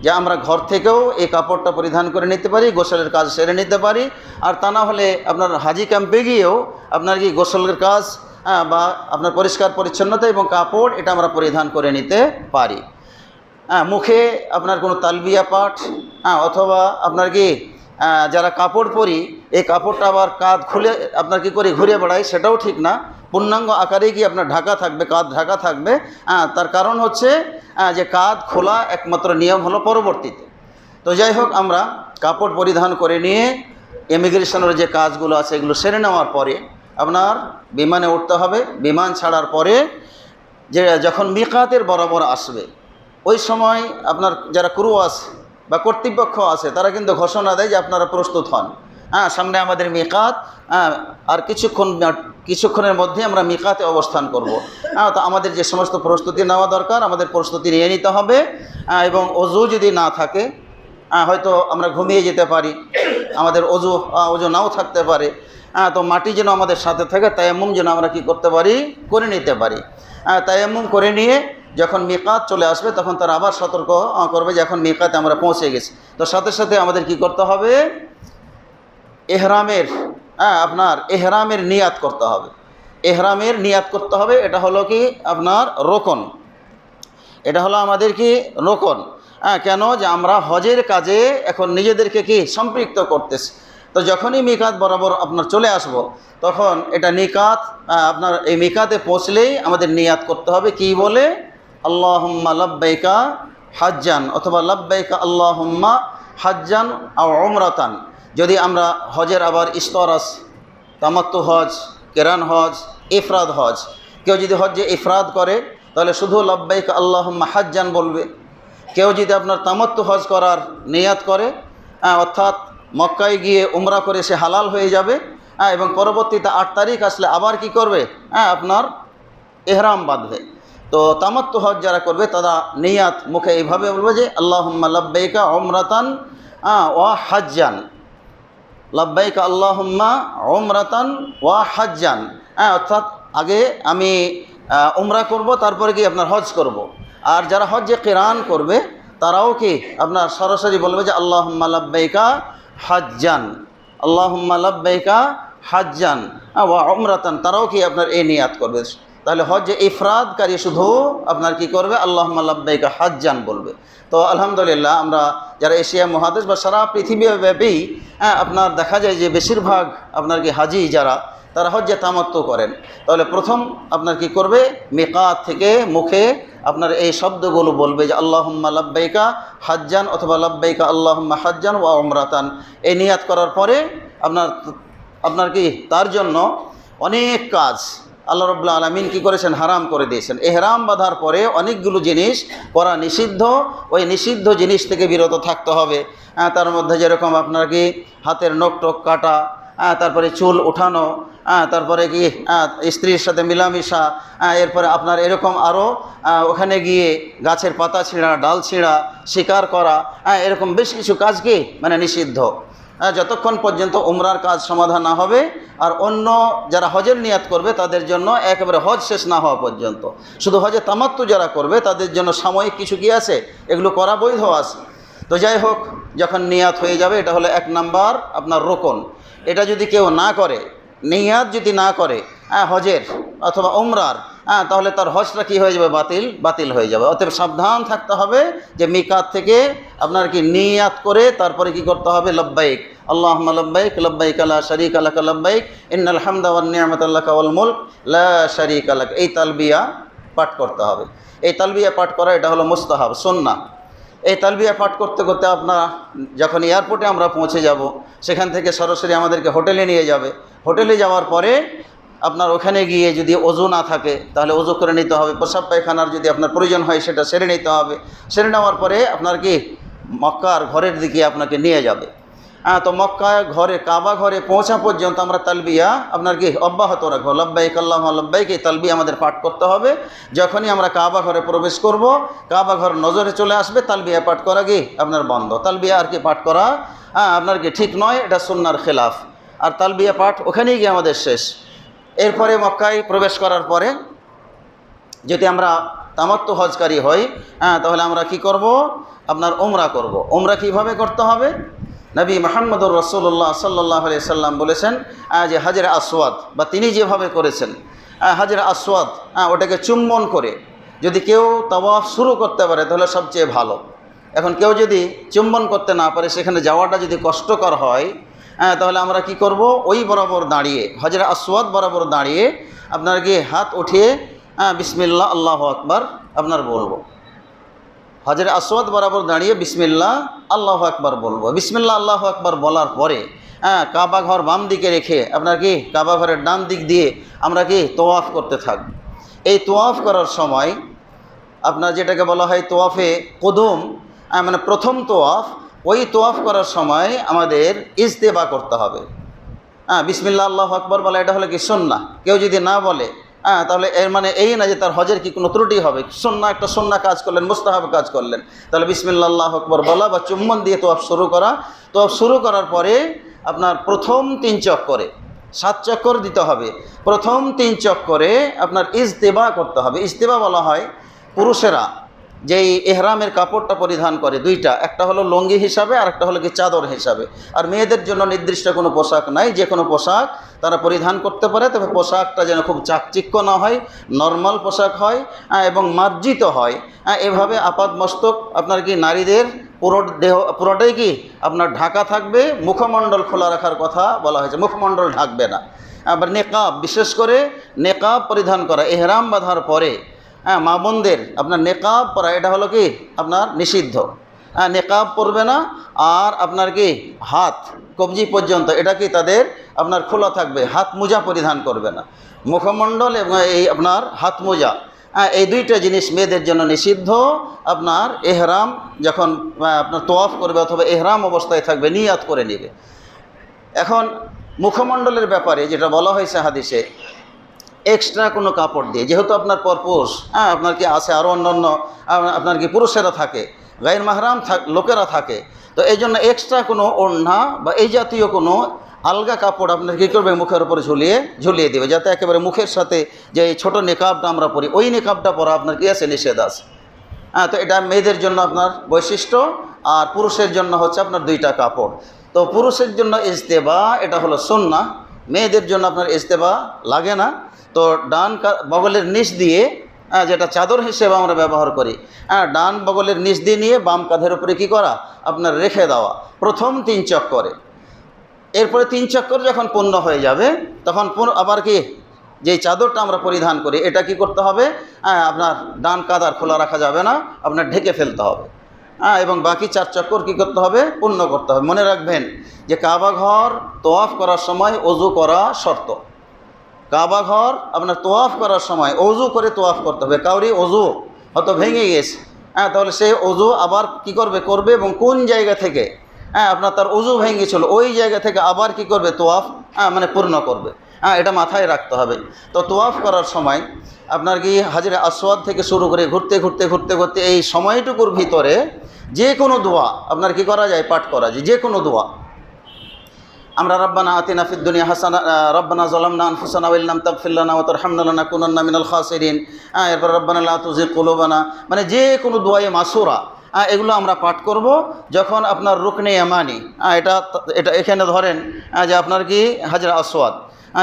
যে আমরা ঘর থেকেও এই কাপড়টা পরিধান করে নিতে পারি, গোসলের কাজ সেরে নিতে পারি। আর তা না হলে আপনার হাজি ক্যাম্পে গিয়েও আপনার কি গোসলের কাজ বা আপনার পরিষ্কার পরিচ্ছন্নতা এবং কাপড় এটা আমরা পরিধান করে নিতে পারি। মুখে আপনার কোনো তালবিয়া পাঠ অথবা আপনার কি যারা কাপড় পরি এই কাপড়টা আবার কাঁধ খুলে আপনার কি করে ঘুরে বেড়াই, সেটাও ঠিক না। পূর্ণাঙ্গ আকারে কি আপনার ঢাকা থাকবে, কাঁধ ঢাকা থাকবে। তার কারণ হচ্ছে যে কাঁধ খোলা একমাত্র নিয়ম হলো পরবর্তীতে। তো যাই হোক, আমরা কাপড় পরিধান করে নিয়ে ইমিগ্রেশনের যে কাজগুলো আছে এগুলো সেরে নেওয়ার পরে আপনার বিমানে উঠতে হবে। বিমান ছাড়ার পরে যে যখন মিকাতের বরাবর আসবে ওই সময় আপনার যারা ক্রু আছে বা কর্তৃপক্ষ আছে তারা কিন্তু ঘোষণা দেয় যে আপনারা প্রস্তুত হন, সামনে আমাদের মিকাত, আর কিছুক্ষণের মধ্যে আমরা মিকাতে অবস্থান করব। তো আমাদের যে সমস্ত প্রস্তুতি নেওয়া দরকার আমাদের প্রস্তুতি নিয়ে নিতে হবে। এবং অজু যদি না থাকে, হয়তো আমরা ঘুমিয়ে যেতে পারি, আমাদের অজু নাও থাকতে পারে, তো মাটি যেন আমাদের সাথে থাকে, তায়াম্মুম যেন আমরা কি করতে পারি, করে নিতে পারি। তায়াম্মুম করে নিয়ে যখন মিকাত চলে আসবে তখন তারা আবার সতর্ক করবে যে এখন মিকাতে আমরা পৌঁছে গেছি। তো সাথে সাথে আমাদের কি করতে হবে, আপনার এহরামের নিয়াত করতে হবে। এহরামের নিয়াত করতে হবে, এটা হলো কি আপনার রোকন, এটা হলো আমাদের কি রোকন। কেন, যে আমরা হজের কাজে এখন নিজেদেরকে কি সম্পৃক্ত করতেছি। তো যখনই মিকাত বরাবর আপনার চলে আসব তখন এটা নিকাত আপনার এই মিকাতে পৌঁছলেই আমাদের নিয়াত করতে হবে কি বলে, আল্লাহুম্মা লাব্বাইকা হাজ্জান অথবা লাব্বাইকা আল্লাহুম্মা হাজ্জান আও উমরাতান। যদি আমরা হজের আবার স্তর আছে, তামাত্তু হজ, কেরান হজ, ইফরাদ হজ। কেউ যদি হজে ইফরাদ করে তাহলে শুধু লাব্বাইকা আল্লাহুম্মা হাজ্জান বলবে। কেউ যদি আপনার তামাত্তু হজ করার নিয়াত করে, অর্থাৎ মক্কায় গিয়ে উমরা করে সে হালাল হয়ে যাবে, এবং পরবর্তীতে 8 তারিখ আসলে আবার কি করবে, আপনার এহরাম বাঁধবে। তো তামাত্তু হজ যারা করবে তারা নিয়াত মুখে এইভাবে বলবে যে আল্লাহুম্মা লাব্বাইকা উমরাতান ওয়া হাজ্জান, লাব্বাইকা আল্লাহুম্মা উমরাতান ওয়া হাজ্জান। অর্থাৎ আগে আমি উমরা করব, তারপরে কি আপনার হজ করব। আর যারা হজ্জে কিরান করবে তারাও কি আপনার সরাসরি বলবে যে আল্লাহুম্মা লাব্বাইকা হাজ্জান, আল্লাহুম্মা লাব্বাইকা হাজ্জান ওয়া উমরাতান, তারাও কি আপনার এই নিয়াত করবে। তাহলে হজ্জে ইফরাদকারী শুধু আপনার কি করবে, আল্লাহুম্মা লাব্বাইকা হাজ্জান বলবে। তো আলহামদুলিল্লাহ আমরা যারা এশিয়া মহাদেশ বা সারা পৃথিবীব্যাপী আপনার দেখা যায় যে বেশিরভাগ আপনার কি হাজি যারা তারা হজ্জে তামাত্তু করেন। তাহলে প্রথম আপনার কি করবে, মিকাত থেকে মুখে আপনার এই শব্দগুলো বলবে যে আল্লাহুম্মা লাব্বাইকা হাজ্জান অথবা লাব্বাইকা আল্লাহুম্মা হাজ্জান ওয়া উমরাতান। এই নিয়াত করার পরে আপনার কি তার জন্য অনেক কাজ আল্লাহ রাব্বুল আলামিন কি করেছেন, হারাম করে দিয়েছেন। এহরাম বাঁধার পরে অনেকগুলো জিনিস করা নিষিদ্ধ, ওই নিষিদ্ধ জিনিস থেকে বিরত থাকতে হবে। তার মধ্যে যেরকম আপনার কি হাতের নখ টক কাটা, তারপরে চুল ওঠানো, তারপরে কি স্ত্রীর সাথে মিলামিশা, এরপরে আপনার এরকম আরও ওখানে গিয়ে গাছের পাতা ছিঁড়া, ডাল ছিঁড়া, শিকার করা, এরকম বেশ কিছু কাজ কি মানে নিষিদ্ধ, যতক্ষণ পর্যন্ত উমরার কাজ সমাধান না হবে। আর অন্য যারা হজের নিয়াত করবে তাদের জন্য একেবারে হজ শেষ না হওয়া পর্যন্ত। শুধু হজে তামাত্তু যারা করবে তাদের জন্য সাময়িক কিছু কি আছে, এগুলো করা বৈধ আছে। তো যাই হোক, যখন নিয়াত হয়ে যাবে, এটা হলো 1 নাম্বার আপনার রোকন। এটা যদি কেউ না করে, নিয়াত যদি না করে হজের অথবা উমরার, তাহলে তার হজটা কী হয়ে যাবে, বাতিল হয়ে যাবে। অতএব সাবধান থাকতে হবে যে মিকাত থেকে আপনার কি নিয়াত করে তারপরে কি করতে হবে, লব্বাইক আল্লাহুম্মা লব্বাইক লব্বাইক লা শারীকা লাকা লব্বাইক ইন্নাল হামদা ওয়ান নি'মাতা লাকা ওয়াল মুলক লা শারীকা লাক, এই তালবিয়া পাঠ করতে হবে। এই তালবিয়া পাঠ করা এটা হলো মুস্তাহাব, সুন্নাহ। এই তালবিয়া পাঠ করতে করতে আপনার যখন এয়ারপোর্টে আমরা পৌঁছে যাব, সেখান থেকে সরাসরি আমাদেরকে হোটেলে নিয়ে যাবে। হোটেলে যাওয়ার পরে আপনার ওখানে গিয়ে যদি ওযু না থাকে তাহলে ওযু করে নিতে হবে। প্রস্রাব পায়খানার যদি আপনার প্রয়োজন হয় সেটা সেরে নিতে হবে। সেরে নেওয়ার পরে আপনার কি মক্কার ঘরের দিকে আপনাকে নিয়ে যাবে। তো মক্কা ঘরে, কাবা ঘরে পৌঁছা পর্যন্ত আমরা তালবিয়া আপনার কি অব্যাহত রাখবো, লব্বাইক আল্লাহুম্মা লব্বাইক, এই তালবিয়া আমাদের পাঠ করতে হবে। যখনই আমরা কাবা ঘরে প্রবেশ করব, কাবা ঘর নজরে চলে আসবে, তালবিয়া পাঠ করা কি আপনার বন্ধ। তালবিয়া আর কি পাঠ করা আপনার কি ঠিক নয়, এটা সুন্নাহর খেলাফ। আর তালবিয়া পাঠ ওখানেই গিয়ে আমাদের শেষ। এরপরে মক্কায় প্রবেশ করার পরে যদি আমরা তামাত্তু হজকারী হই, তাহলে আমরা কি করব, আপনার উমরা করব। উমরা কিভাবে করতে হবে, নবী মুহাম্মদুর রাসূলুল্লাহ সাল্লাল্লাহু আলাইহি সাল্লাম বলেছেন যে হাজরে আসওয়াদ, বা তিনি যেভাবে করেছেন হাজরে আসওয়াদ, ওটাকে চুম্বন করে যদি কেউ তাওয়াফ শুরু করতে পারে তাহলে সবচেয়ে ভালো। এখন কেউ যদি চুম্বন করতে না পারে, সেখানে যাওয়াটা যদি কষ্টকর হয়, তাহলে আমরা কি করব, ওই বরাবর দাঁড়িয়ে, হাজরে আসওয়াদ বরাবর দাঁড়িয়ে আপনার কি হাত উঠিয়ে বিসমিল্লাহ আল্লাহু আকবার আপনার বলবো। হাজরে আসওয়াদ বরাবর দাঁড়িয়ে বিসমিল্লাহ আল্লাহু আকবার বলবো। বিসমিল্লাহ আল্লাহু আকবার বলার পরে কাবা ঘর বাম দিকে রেখে আপনার কি কাবা ঘরের ডান দিক দিয়ে আমরা কি তোয়াফ করতে থাকব। এই তোয়াফ করার সময় আপনার যেটাকে বলা হয় তোয়াফে কুদুম, মানে প্রথম তোয়াফ, ওই তোয়াফ করার সময় আমাদের ইজতেবা করতে হবে। বিসমিল্লাহ আল্লাহু আকবার বলা এটা হলো কি সুন্নাহ। কেউ যদি না বলে তাহলে এর মানে এই না যে তার হজের কি কোনো ত্রুটি হবে। সুন্নাহ, একটা সুন্নাহ কাজ করলেন, মুস্তাহাব কাজ করলেন, তাহলে বিসমিল্লাহ আল্লাহু আকবার বলা বা চুম্বন দিয়ে তোয়াফ শুরু করা। তোয়াফ শুরু করার পরে আপনার প্রথম 3 চক্করে 7 চক্কর দিতে হবে। প্রথম 3 চক্করে আপনার ইজতেবা করতে হবে। ইজতেবা বলা হয় পুরুষেরা যেই এহরামের কাপড়টা পরিধান করে দুইটা, একটা হলো লুঙ্গি হিসাবে আর একটা হলো কি চাদর হিসাবে। আর মেয়েদের জন্য নির্দিষ্ট কোনো পোশাক নাই, যে কোনো পোশাক তারা পরিধান করতে পারে, তবে পোশাকটা যেন খুব চাকচিক্য না হয়, নর্মাল পোশাক হয় এবং মার্জিত হয়। এভাবে আপাদ মস্তক আপনার কি নারীদের পুরো দেহ পুরোটাই কি আপনার ঢাকা থাকবে। মুখমণ্ডল খোলা রাখার কথা বলা হয়েছে, মুখমণ্ডল ঢাকবে না। আবার নেকাব, বিশেষ করে নেকাব পরিধান করা এহরাম বাঁধার পরে মা বোনদের আপনার নেকাব পরা, এটা হলো কি আপনার নিষিদ্ধ। নেকাব পরবে না। আর আপনার কি হাত কবজি পর্যন্ত এটা কি তাদের আপনার খোলা থাকবে, হাত মোজা পরিধান করবে না। মুখমণ্ডল এবং এই আপনার হাত মোজা, এই দুইটা জিনিস মেয়েদের জন্য নিষিদ্ধ। আপনার এহরাম যখন আপনার তোয়াফ করবে অথবা এহরাম অবস্থায় থাকবে, নিয়াত করে নেবে। এখন মুখমণ্ডলের ব্যাপারে যেটা বলা হয়েছে হাদিসে, এক্সট্রা কোনো কাপড় দিয়ে, যেহেতু আপনার পরপুরুষ আপনার কি আছে, আরও অন্যান্য আপনার কি পুরুষেরা থাকে, গায়ের মাহরাম লোকেরা থাকে, তো এই জন্য এক্সট্রা কোনো ওড়না বা এই জাতীয় কোনো আলগা কাপড় আপনার কী করবে, মুখের উপরে ঝুলিয়ে দেবে, যাতে একেবারে মুখের সাথে যে এই ছোটো নেকাবটা আমরা পরি ওই নেকাবটা পরা আপনার কী আছে, নিষেধ আছে। তো এটা মেয়েদের জন্য আপনার বৈশিষ্ট্য, আর পুরুষের জন্য হচ্ছে আপনার 2টা কাপড়। তো পুরুষের জন্য ইজতেবা এটা হলো সুন্নাহ, মেয়েদের জন্য আপনার ইজতেবা লাগে না। তো ডান বগলের নিচ দিয়ে যেটা চাদর হিসেবে আমরা ব্যবহার করি, ডান বগলের নিচ দিয়ে নিয়ে বাম কাঁধের উপরে কী করা, আপনার রেখে দেওয়া প্রথম 3 চক্করে। এরপরে 3 চক্কর যখন পূর্ণ হয়ে যাবে তখন আবার কি যেই চাদরটা আমরা পরিধান করি এটা কি করতে হবে, আপনার ডান কাঁধ আর খোলা রাখা যাবে না, আপনার ঢেকে ফেলতে হবে। এবং বাকি 4 চক্কর কী করতে হবে, পূর্ণ করতে হবে। মনে রাখবেন যে কাবা ঘর তোয়াফ করার সময় ওযু করা শর্ত। কাবা ঘর আপনার তোয়াফ করার সময় ওযু করে তোয়াফ করতে হবে। কাউরি ওযু হয়তো ভেঙে গেছে, তাহলে সেই ওযু আবার কি করবে এবং কোন জায়গা থেকে আপনার তার ওযু ভেঙেছিল ওই জায়গা থেকে আবার কি করবে, তোয়াফ মানে পূর্ণ করবে। এটা মাথায় রাখতে হবে। তো তোয়াফ করার সময় আপনার কি হাজরে আসওয়াদ থেকে শুরু করে ঘুরতে এই সময়টুকুর ভিতরে যে কোনো দোয়া আপনার কি করা যায়, পাঠ করা যায়, যে কোনো দোয়া। আমরা রব্বানা আতিনা ফিদ দুনিয়া হাসানা, রব্বানা যালামনা আনফুসানা ওয়া ইল্লাম তাগফির লানা ওয়া তারহামনা লানাকুনান্না মিনাল খাসিরিন, এরপর রব্বানা লা তুযিগ কুলুবানা, মানে যে কোনো দোয়ায়ে মাসুরা এগুলো আমরা পাঠ করব যখন আপনার রুকনে ইয়ামানি, এটা এখানে ধরেন যে আপনার কি হাজরে আসওয়াদ,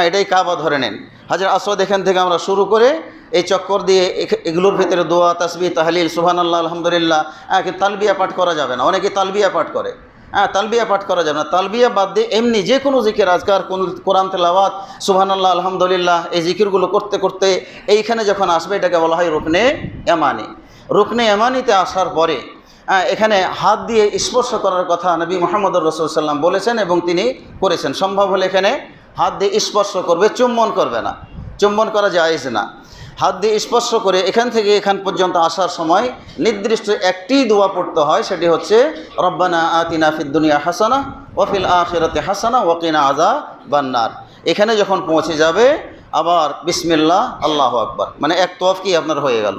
এটাই কাবা ধরে নেন। হাজরে আসওয়াদ এখান থেকে আমরা শুরু করে এই চক্কর দিয়ে এগুলোর ভিতরে দোয়া, তাসবিহ, তাহলিল, সুবহানাল্লাহ, আলহামদুলিল্লাহ, কিন্তু তালবিয়া পাঠ করা যাবে না। অনেকে তালবিয়া পাঠ করে, তালবিয়া পাঠ করা যাবে না। তালবিয়া বাদ দিয়ে এমনি যে কোনো জিকির, আজকার কোরআন তেলাওয়াত, সুবহানাল্লাহ, আলহামদুলিল্লাহ, এই জিকিরগুলো করতে করতে এইখানে যখন আসবে এটাকে বলা হয় রুকনে ইয়ামানি। রুকনে ইয়ামানিতে আসার পরে এখানে হাত দিয়ে স্পর্শ করার কথা নবী মুহাম্মদুর রাসূলুল্লাহ সাল্লাল্লাহু আলাইহি ওয়াসাল্লাম বলেছেন এবং তিনি করেছেন। সম্ভব হলে এখানে হাত দিয়ে স্পর্শ করবে, চুম্বন করবে না, চুম্বন করা জায়েজ না। হাত দিয়ে স্পর্শ করে এখান থেকে এখান পর্যন্ত আসার সময় নির্দিষ্ট একটি দোয়া পড়তে হয়, সেটি হচ্ছে রব্বানা আতিনা ফিদ দুনিয়া হাসানা ওয়া ফিল আখিরাতি হাসানা ওয়া কিনা আযাবান নার। এখানে যখন পৌঁছে যাবে আবার বিসমিল্লাহ আল্লাহু আকবার, মানে এক তোয়াফ কি আপনার হয়ে গেল।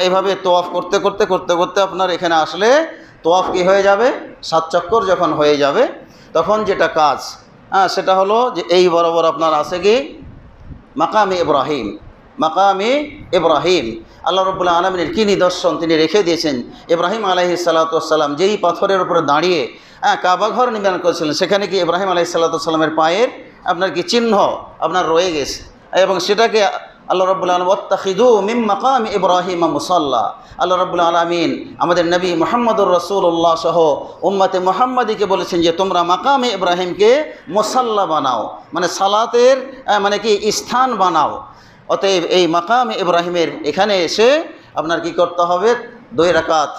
এভাবে তোয়াফ করতে আপনার এখানে আসলে তোয়াফ কি হয়ে যাবে, 7 চক্কর যখন হয়ে যাবে তখন যেটা কাজ সেটা হলো যে এই বরাবর আপনার আছে কি মাকামে ইব্রাহিম। মাকামে ইব্রাহিম আল্লাহ রাব্বুল আলামিনের কী নিদর্শন তিনি রেখে দিয়েছেন। ইব্রাহিম আলাইহিস সালাতু ওয়াস সালাম যেই পাথরের উপরে দাঁড়িয়ে কাবা ঘর নির্মাণ করেছিলেন, সেখানে কি ইব্রাহিম আলাইহিস সালাতু ওয়াস সালামের পায়ের আপনার কি চিহ্ন আপনার রয়ে গেছে, এবং সেটাকে আল্লাহ রাব্বুল আলামিন ওয়াত্তাখিযু মিন মাকামি ইব্রাহিম মুসাল্লা, আল্লাহ রাব্বুল আলামিন আমাদের নবী মুহাম্মদুর রাসূলুল্লাহ সহ উম্মতে মুহাম্মাদিকে বলেছেন যে তোমরা মাকামে ইব্রাহিমকে মুসাল্লা বানাও, মানে সালাতের মানে কি স্থান বানাও। অতএব এই মাকামে ইব্রাহিমের এখানে এসে আপনার কি করতে হবে, 2 রাকাত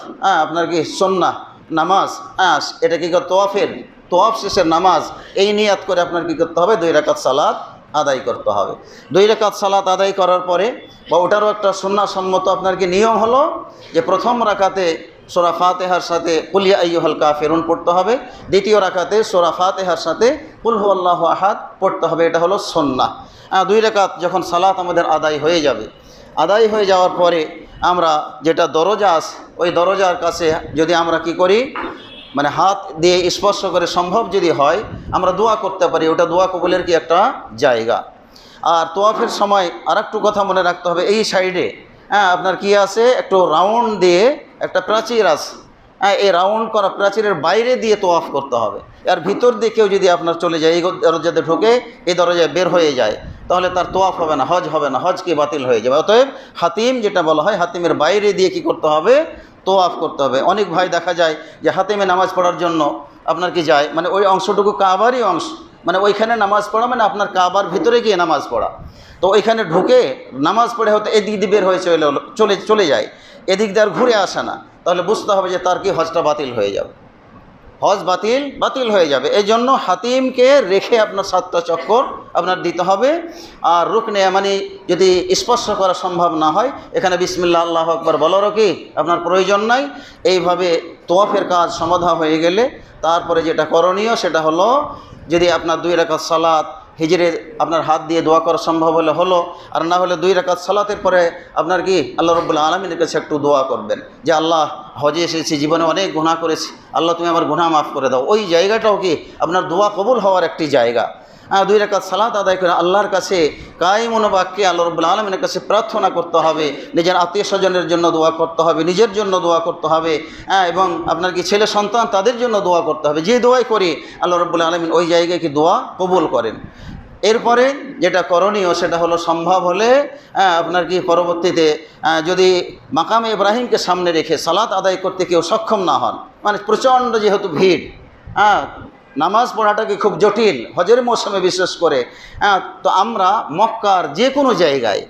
আপনার কি সুন্নাহ নামাজ, এটা কি তোয়াফ শেষের নামাজ, এই নিয়াত করে আপনার কি করতে হবে, 2 রাকাত সালাত আদায় করতে হবে। 2 রাকাত সালাত আদায় করার পরে বা ওটারও একটা সুন্নাহসম্মত আপনার কি নিয়ম হলো যে প্রথম রাকাতে সূরা ফাতিহার সাথে কুল ইয়া আইয়ুহাল কাফিরুন পড়তে হবে, দ্বিতীয় রাকাতে সূরা ফাতিহার সাথে কুল হুয়াল্লাহু আহাদ পড়তে হবে। এটা হলো সুন্নাহ। 2 রাকাত যখন সালাত আমাদের আদায় হয়ে যাবে, আদায় হয়ে যাওয়ার পরে আমরা যেটা দরজা আছে ওই দরজার কাছে যদি আমরা কি করি, মানে হাত দিয়ে স্পর্শ করে সম্ভব যদি হয় আমরা দোয়া করতে পারি, ওটা দোয়া কবুলের কি একটা জায়গা। আর তোয়াফের সময় আরেকটু কথা মনে রাখতে হবে, এই সাইডে আপনার কি আছে, একটু রাউন্ড দিয়ে একটা প্রাচীর আছে, এই রাউন্ড করা প্রাচীরের বাইরে দিয়ে তোয়াফ করতে হবে। আর ভিতর দিয়ে কেউ যদি আপনার চলে যায়, এই দরজাতে ঢোকে এই দরজায় বের হয়ে যায়, তাহলে তার তোয়াফ হবে না, হজ হবে না, হজ কি বাতিল হয়ে যাবে। অতএব হাতিম যেটা বলা হয়, হাতিমের বাইরে দিয়ে কি করতে হবে, তোয়াফ করতে হবে। অনেক ভাই দেখা যায় যে হাতিমে নামাজ পড়ার জন্য আপনার কি যায়, মানে ওই অংশটুকু কাবারই অংশ, মানে ওইখানে নামাজ পড়া মানে আপনার কাবার ভিতরে গিয়ে নামাজ পড়া। তো ওইখানে ঢুকে নামাজ পড়ে হয়তো এদিক দিয়ে বের হয়ে চলে যায়, এদিক দিয়ে আর ঘুরে আসে না, তাহলে বুঝতে হবে যে তার কি হজটা বাতিল হয়ে যাবে, হজ বাতিল হয়ে যাবে। এই জন্য হাতিমকে রেখে আপনার 7টা চক্কর আপনার দিতে হবে। আর রুকনে ইয়ামানি যদি স্পর্শ করা সম্ভব না হয়, এখানে বিসমিল্লাহ আল্লাহু আকবার বলারও কি আপনার প্রয়োজন নাই। এইভাবে তোয়াফের কাজ সমাধা হয়ে গেলে তারপরে যেটা করণীয় সেটা হলো, যদি আপনার 2 রাকাত সালাত হিজরে আপনার হাত দিয়ে দোয়া করা সম্ভব হলো, আর না হলে 2 রাকাত সালাতের পরে আপনার কি আল্লাহ রাব্বুল আলামিনের কাছে একটু দোয়া করবেন যে আল্লাহ, হজে এসেছি, জীবনে অনেক গুনাহ করেছি, আল্লাহ তুমি আমার গুনাহ মাফ করে দাও। ওই জায়গাটাও কি আপনার দোয়া কবুল হওয়ার একটি জায়গা। দুই রাকাত সালাত আদায় করে আল্লাহর কাছে কায়মন বাক্যে আল্লাহ রাব্বুল আলামিনের কাছে প্রার্থনা করতে হবে, নিজের আত্মীয় স্বজনের জন্য দোয়া করতে হবে, নিজের জন্য দোয়া করতে হবে, এবং আপনার কি ছেলে সন্তান তাদের জন্য দোয়া করতে হবে। যে দোয়াই করি আল্লাহ রাব্বুল আলামিন ওই জায়গায় কি দোয়া কবুল করেন। এরপরে যেটা করণীয় সেটা হলো সম্ভব হলে আপনার কি পরবর্তীতে যদি মাকামে ইব্রাহিমকে সামনে রেখে সালাত আদায় করতে কেউ সক্ষম না হন, মানে প্রচণ্ড যেহেতু ভিড়, নামাজ পড়াটাকে খুব জটিল হজের মৌসুমে বিশেষ করে, তো আমরা মক্কার যে কোনো জায়গায়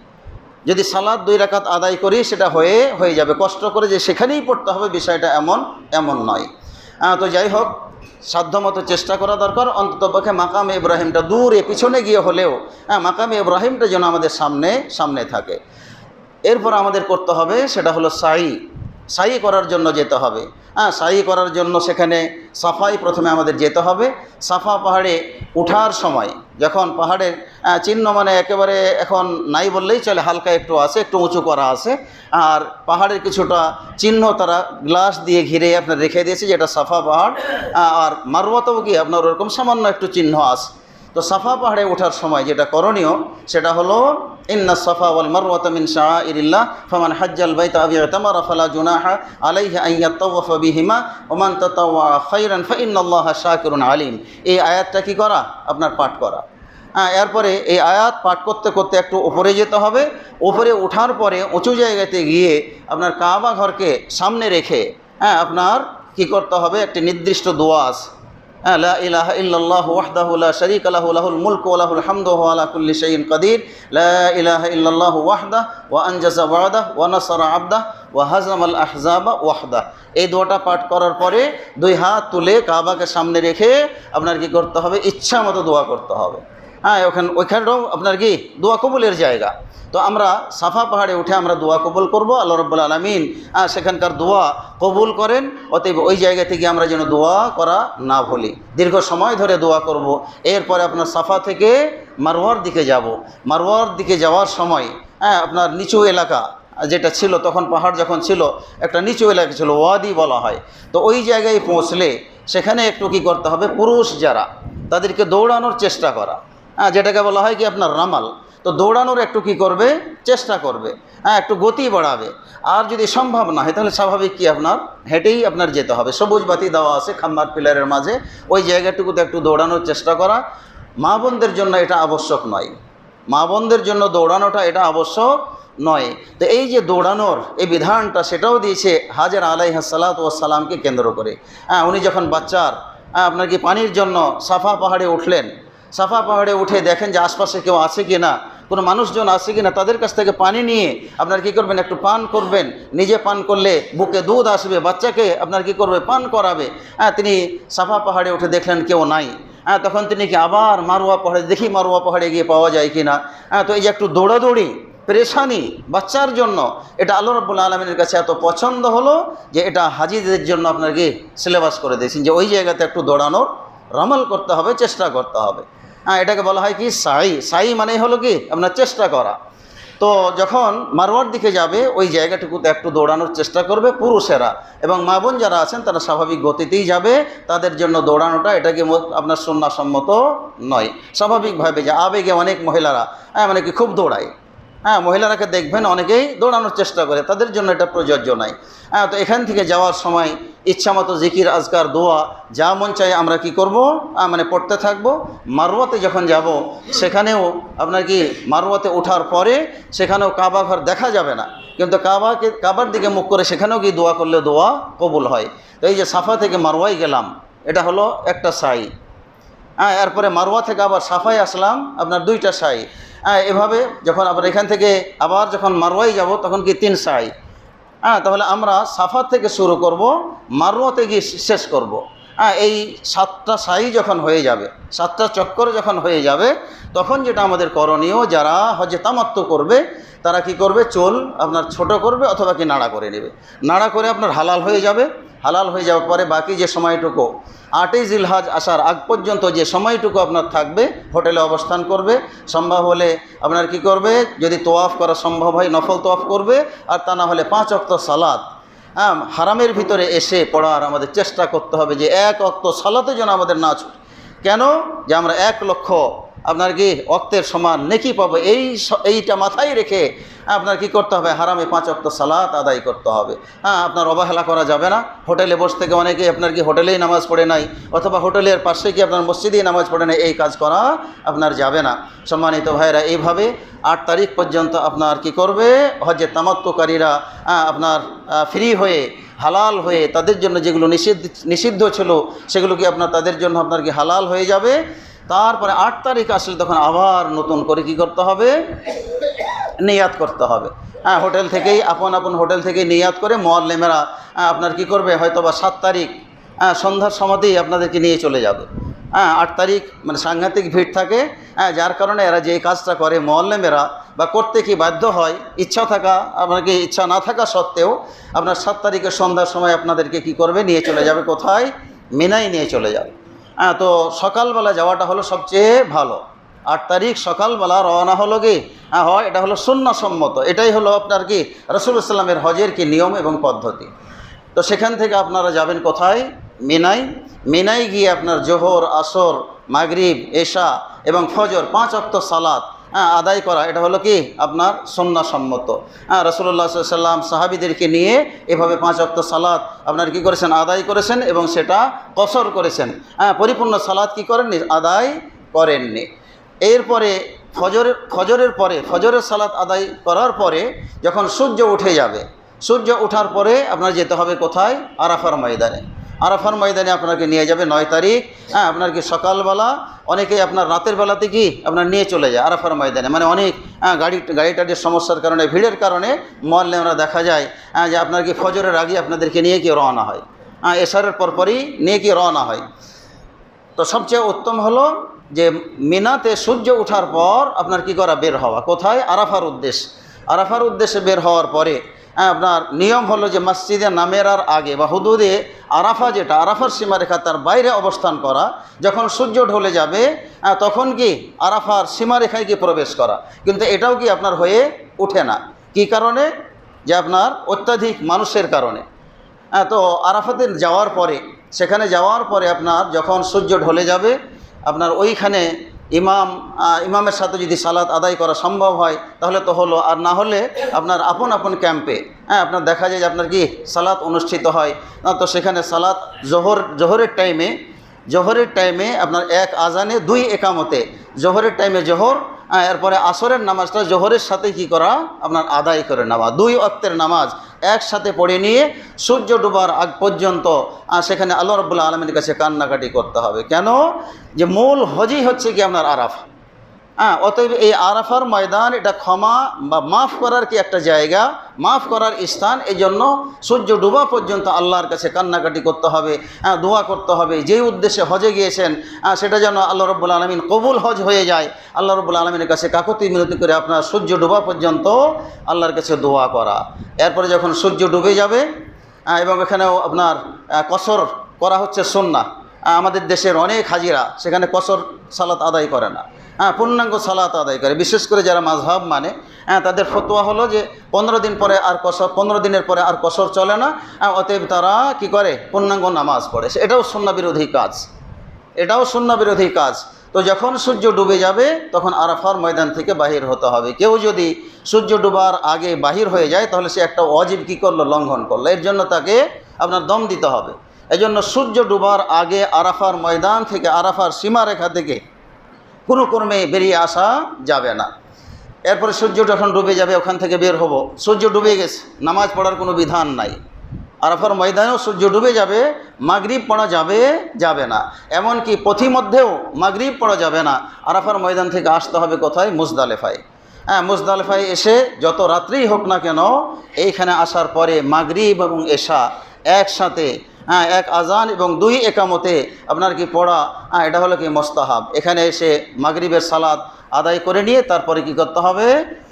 যদি সালাত 2 রাকাত আদায় করি সেটা হয়ে যাবে। কষ্ট করে যে সেখানেই পড়তে হবে বিষয়টা এমন নয়। তো যাই হোক, সাধ্যমতো চেষ্টা করা দরকার, অন্ততপক্ষে মাকামে ইব্রাহিমটা দূরে পিছনে গিয়ে হলেও মাকামে ইব্রাহিমটা যেন আমাদের সামনে থাকে। এরপর আমাদের করতে হবে সেটা হলো সাই করার জন্য যেতে হবে। সাই করার জন্য সেখানে সাফাই প্রথমে আমাদের যেতে হবে। সাফা পাহাড়ে ওঠার সময় যখন পাহাড়ের চিহ্ন মানে একেবারে এখন নাই বললেই চলে, হালকা একটু আছে, একটু উঁচু করা আছে, আর পাহাড়ের কিছুটা চিহ্ন তারা গ্লাস দিয়ে ঘিরে আপনার রেখে দিয়েছে যেটা সাফা পাহাড়। আর মারওয়াতেও কি আপনার ওরকম সামান্য একটু চিহ্ন আছে। তো সাফা পাহাড়ে ওঠার সময় যেটা করণীয় সেটা হলো ইন্না সাফা ওয়াল মারওয়াতা মিন শাআইরিল্লাহ ফামান হাজ্জাল বাইতা আও ইতামারা ফালা জুনাহা আলাইহি আন ইয়াতাওয়াফা বিহিমা ওয়া মান তাতাওয়া খায়রান ফা ইন্নাল্লাহা শাকিরুন আলিম। এই আয়াতটা কি করা, আপনার পাঠ করা। এরপরে এই আয়াত পাঠ করতে করতে একটু উপরে যেতে হবে। উপরে ওঠার পরে উঁচু জায়গাতে গিয়ে আপনার কাবা ঘরকে সামনে রেখে আপনার কি করতে হবে, একটি নির্দিষ্ট দোয়া আছে, লা ইলাহা ইল্লাল্লাহু ওয়াহদাহু লা শারীকা লাহু লাহুল মুলকু ওয়া লাহুল হামদু ওয়া হুয়া আলা কুল্লি শাইইন কাদির, লা ইলাহা ইল্লাল্লাহু ওয়াহদাহু ওয়া আনজাযা ওয়া'দাহু ওয়া নাসারা 'আবদাহু ওয়া হাযামাল আহজাবা ওয়াহদাহু। এই দোয়াটা পাঠ করার পরে 2 হাত তুলে কাবাকে সামনে রেখে আপনার কি করতে হবে, ইচ্ছা মতো দোয়া করতে হবে। ওইখানেও আপনার কি দোয়া কবুলের জায়গা। তো আমরা সাফা পাহাড়ে উঠে আমরা দোয়া কবুল করব, আল্লাহ রাব্বুল আলামিন সেখানকার দোয়া কবুল করেন। অতএব ওই জায়গা থেকে আমরা যেন দোয়া করা না ভুলি, দীর্ঘ সময় ধরে দোয়া করব। এরপরে আপনার সাফা থেকে মারওয়ার দিকে যাব। মারওয়ার দিকে যাওয়ার সময় আপনার নিচু এলাকা যেটা ছিল, তখন পাহাড় যখন ছিল একটা নিচু এলাকা ছিল, ওয়াদি বলা হয়। তো ওই জায়গায় পৌঁছলে সেখানে একটু কি করতে হবে, পুরুষ যারা তাদেরকে দৌড়ানোর চেষ্টা করা, যেটাকে বলা হয় কি আপনার রামাল। তো দৌড়ানোর একটু কি করবে, চেষ্টা করবে, একটু গতি বাড়াবে। আর যদি সম্ভব না হয় তাহলে স্বাভাবিক কি আপনার হেঁটেই আপনার যেতে হবে। সবুজ বাতি দেওয়া আছে খাম্বার পিলারের মাঝে, ওই জায়গাটুকুতে একটু দৌড়ানোর চেষ্টা করা। মা বোনদের জন্য এটা আবশ্যক নয়, মা বোনদের জন্য দৌড়ানোটা এটা আবশ্যক নয়। তো এই যে দৌড়ানোর এই বিধানটা সেটাও দিয়েছে হাজেরা আলাইহিস সালাতু ওয়াস সালামকে কেন্দ্র করে। উনি যখন বাচ্চার আপনার কি পানির জন্য সাফা পাহাড়ে উঠলেন, সাফা পাহাড়ে উঠে দেখেন যে আশপাশে কেউ আছে কি না, কোনো মানুষজন আছে কি না, তাদের কাছ থেকে পানি নিয়ে আপনার কি করবেন, একটু পান করবেন। নিজে পান করলে বুকে দুধ আসবে, বাচ্চাকে আপনার কি করবে, পান করাবে। তিনি সাফা পাহাড়ে উঠে দেখলেন কেউ নাই। তখন তিনি কি আবার মারওয়া পাহাড়ে, দেখি মারওয়া পাহাড়ে গিয়ে পাওয়া যায় কি না। তো এই যে একটু দৌড়াদৌড়ি পেরেশানি বাচ্চার জন্য, এটা আল্লাহ রাব্বুল আলামিনের কাছে এত পছন্দ হলো যে এটা হাজিদের জন্য আপনার কি সিলেবাস করে দিয়েছেন যে ওই জায়গাতে একটু দৌড়ানোর রামাল করতে হবে, চেষ্টা করতে হবে। এটাকে বলা হয় কি সাই মানেই হলো কি আপনার চেষ্টা করা। তো যখন মারওয়ার দিকে যাবে ওই জায়গাটুকুতে একটু দৌড়ানোর চেষ্টা করবে পুরুষেরা, এবং মা বোন যারা আছেন তারা স্বাভাবিক গতিতেই যাবে। তাদের জন্য দৌড়ানোটা এটাকে আপনার সুন্নাহসম্মত নয়। স্বাভাবিকভাবে যে আবেগে অনেক মহিলারা মানে কি খুব দৌড়ায়, মহিলারাকে দেখবেন অনেকেই দৌড়ানোর চেষ্টা করে, তাদের জন্য এটা প্রযোজ্য নয়। তো এখান থেকে যাওয়ার সময় ইচ্ছামতো জিকির আজকার দোয়া যা মন চাই আমরা কি করব, মানে পড়তে থাকব। মারওয়াতে যখন যাব সেখানেও আপনার কি মারওয়াতে ওঠার পরে সেখানেও কাবা ঘর দেখা যাবে না, কিন্তু কাবার দিকে মুখ করে সেখানেও কি দোয়া করলে দোয়া কবুল হয়। তো এই যে সাফা থেকে মারওয়ায় গেলাম, এটা হলো একটা সাই। এরপরে মারওয়া থেকে আবার সাফায় আসলাম, আপনার 2টা সাই। এভাবে যখন আবার এখান থেকে আবার যখন মারওয়ায় যাব তখন কি 3 সাই। তাহলে আমরা সাফা থেকে শুরু করব, মারওয়াতে গিয়ে শেষ করব। এই 7টা সাই যখন হয়ে যাবে, 7টা চক্কর যখন হয়ে যাবে, তখন যেটা আমাদের করণীয়, যারা হজে তামাত্তু করবে তারা কি করবে, চুল আপনার ছোট করবে অথবা কি নাড়া করে নেবে। নাড়া করে আপনার হালাল হয়ে যাবে। হালাল হয়ে যাওয়ার পরে বাকি যে সময়টুকু 8ই জিলহজ আসার আগ পর্যন্ত যে সময়টুকু আপনার থাকবে হোটেলে অবস্থান করবে। সম্ভব হলে আপনার কি করবে, যদি তোয়াফ করা সম্ভব হয় নফল তোয়াফ করবে, আর তা না হলে 5 ওয়াক্ত সালাত হারামের ভিতরে এসে পড়ার আমাদের চেষ্টা করতে হবে, যে 1 ওয়াক্ত সালাতে যেন আমাদের না ছুটে। কেন, যে আমরা 1 লক্ষ আপনার কি ওয়াক্তের সমান নেকি পাবো, এইটা মাথায় রেখে আপনার কি করতে হবে, হারামে 5 ওয়াক্ত সালাত আদায় করতে হবে। আপনার অবহেলা করা যাবে না। হোটেলে বসে থেকে অনেকে আপনার কি হোটেলেই নামাজ পড়ে নাই, অথবা হোটেলের পাশে কি আপনার মসজিদেই নামাজ পড়ে নাই, এই কাজ করা আপনার যাবে না। সম্মানিত ভাইরা, এইভাবে 8 তারিখ পর্যন্ত আপনার কি করবে, হজ্জে তামাত্তুকারীরা আপনার ফ্রি হয়ে হালাল হয়ে তাদের জন্য যেগুলো নিষিদ্ধ ছিল সেগুলো কি আপনার তাদের জন্য আপনার কি হালাল হয়ে যাবে। তারপরে 8 তারিখ আসলে তখন আবার নতুন করে কি করতে হবে, নিয়াত করতে হবে। হোটেল থেকেই আপন হোটেল থেকেই নিয়াত করে মুআল্লিমেরা আপনার কি করবে, হয়তো বা 7 তারিখ সন্ধ্যার সময়তেই আপনাদেরকে নিয়ে চলে যাবে। 8 তারিখ মানে সাংঘাতিক ভিড় থাকে, যার কারণে এরা যে কাজটা করে মুআল্লিমেরা বা করতে কি বাধ্য হয়, ইচ্ছা থাকা আপনাকে ইচ্ছা না থাকা সত্ত্বেও আপনার 7 তারিখের সন্ধ্যার সময় আপনাদেরকে কি করবে, নিয়ে চলে যাবে কোথায়, মিনায় নিয়ে চলে যাবে। তো সকালবেলা যাওয়াটা হলো সবচেয়ে ভালো। 8 তারিখ সকালবেলা রওনা হলো কি হয়, এটা হলো সুন্নাহসম্মত, এটাই হলো আপনার কি রাসূলুল্লাহ সাল্লাল্লাহু আলাইহি ওয়াসাল্লামের হজের কি নিয়ম এবং পদ্ধতি। তো সেখান থেকে আপনারা যাবেন কোথায়, মিনায় গিয়ে আপনার জোহর, আসর, মাগরিব, এশা এবং ফজর 5 ওয়াক্ত সালাত আদায় করা, এটা হলো কি আপনার সুন্নাহসম্মত। রাসূলুল্লাহ সাল্লাল্লাহু আলাইহি ওয়াসাল্লাম সাহাবীদেরকে নিয়ে এভাবে 5 ওয়াক্ত সালাত আপনার কি করেছেন, আদায় করেছেন এবং সেটা কসর করেছেন। পরিপূর্ণ সালাত কি করেননি, আদায় করেননি। এরপরে ফজরের পরে ফজরের সালাত আদায় করার পরে যখন সূর্য উঠে যাবে, সূর্য ওঠার পরে আপনার যেতে হবে কোথায়, আরাফার ময়দানে। আরাফার ময়দানে আপনাকে নিয়ে যাবে 9 তারিখ। আপনার কি সকালবেলা, অনেকেই আপনার রাতের বেলাতে কি আপনার নিয়ে চলে যায় আরাফার ময়দানে, মানে অনেক গাড়ি সমস্যার কারণে, ভিড়ের কারণে মুআল্লিমরা দেখা যায় যে আপনার কি ফজরের আগে আপনাদেরকে নিয়ে কি রওনা হয়, এশারের পরপরই নিয়ে কি রওনা হয়। তো সবচেয়ে উত্তম হলো যে মিনাতে সূর্য ওঠার পর আপনার কি করা, বের হওয়া কোথায়, আরাফার উদ্দেশ্যে বের হওয়ার পরে আপনার নিয়ম হলো যে মসজিদে নামেরার আগে বা হুদুদে আরাফা, যেটা আরাফার সীমারেখা তার বাইরে অবস্থান করা, যখন সূর্য ঢলে যাবে তখন কি আরাফার সীমারেখায় কি প্রবেশ করা। কিন্তু এটাও কি আপনার হয়ে ওঠে না, কি কারণে, যে আপনার অত্যাধিক মানুষের কারণে। তো আরাফাতে যাওয়ার পরে, সেখানে যাওয়ার পরে আপনার যখন সূর্য ঢলে যাবে, আপনার ওইখানে ইমামের সাথে যদি সালাত আদায় করা সম্ভব হয় তাহলে তো হলো, আর না হলে আপনার আপন ক্যাম্পে আপনার দেখা যায় যে আপনার কি সালাত অনুষ্ঠিত হয়। তো সেখানে সালাত জোহরের টাইমে আপনার 1 আজানে 2 একামতে, জোহরের টাইমে জোহর, এরপরে আসরের নামাজটা জোহরের সাথে কি করা, আপনার আদায় করে নেওয়া। 2 ওয়াক্তের নামাজ একসাথে পড়ে নিয়ে সূর্য ডোবার আগ পর্যন্ত সেখানে আল্লাহ রাব্বুল আলামিনের কাছে কান্নাকাটি করতে হবে। কেন, যে মূল হজই হচ্ছে কি আপনার আরাফা। অতএব এই আরাফার ময়দান এটা ক্ষমা বা মাফ করার কি একটা জায়গা, মাফ করার স্থান। এই জন্য সূর্য ডুবা পর্যন্ত আল্লাহর কাছে কান্নাকাটি করতে হবে, দোয়া করতে হবে, যেই উদ্দেশ্যে হজে গিয়েছেন সেটা যেন আল্লাহ রাব্বুল আলামিন কবুল হজ হয়ে যায়। আল্লাহ রাব্বুল আলামিনের কাছে কাকুতি মিনতি করে আপনার সূর্য ডুবা পর্যন্ত আল্লাহর কাছে দোয়া করা। এরপরে যখন সূর্য ডুবে যাবে এবং এখানেও আপনার কসর করা হচ্ছে সুন্নাহ। আমাদের দেশের অনেক হাজিরা সেখানে কসর সালাত আদায় করে না, পূর্ণাঙ্গ সালাত আদায় করে। বিশেষ করে যারা মাযহাব মানে তাদের ফতোয়া হলো যে 15 দিন পরে আর কসর, 15 দিনের পরে আর কসর চলে না। অতএব তারা কি করে, পূর্ণাঙ্গ নামাজ পড়ে। এটাও সুন্নাহ বিরোধী কাজ, তো যখন সূর্য ডুবে যাবে তখন আরাফার ময়দান থেকে বাহির হতে হবে। কেউ যদি সূর্য ডুবার আগে বাহির হয়ে যায় তাহলে সে একটা ওয়াজিব কি করলো, লঙ্ঘন করলো। এর জন্য তাকে আপনার দম দিতে হবে। এজন্য সূর্য ডুবার আগে আরাফার ময়দান থেকে, আরাফার সীমারেখা থেকে কোনো কর্মে বেরিয়ে আসা যাবে না। এরপরে সূর্য যখন ডুবে যাবে ওখান থেকে বের হব, সূর্য ডুবে গেছে, নামাজ পড়ার কোনো বিধান নাই। আরাফার ময়দানেও সূর্য ডুবে যাবে, মাগরিব পড়া যাবে না, এমনকি পথিমধ্যেও মাগরিব পড়া যাবে না। আরাফার ময়দান থেকে আসতে হবে কোথায়, মুজদালেফায়। মুজদালেফায় এসে যত রাত্রেই হোক না কেন, এইখানে আসার পরে মাগরিব এবং এশা একসাথে, 1 আজান এবং 2 একামতে আপনার কি পড়া, এটা হলো কি মুস্তাহাব। এখানে এসে মাগরিবের সালাত আদায় করে নিয়ে তারপরে কি করতে হবে,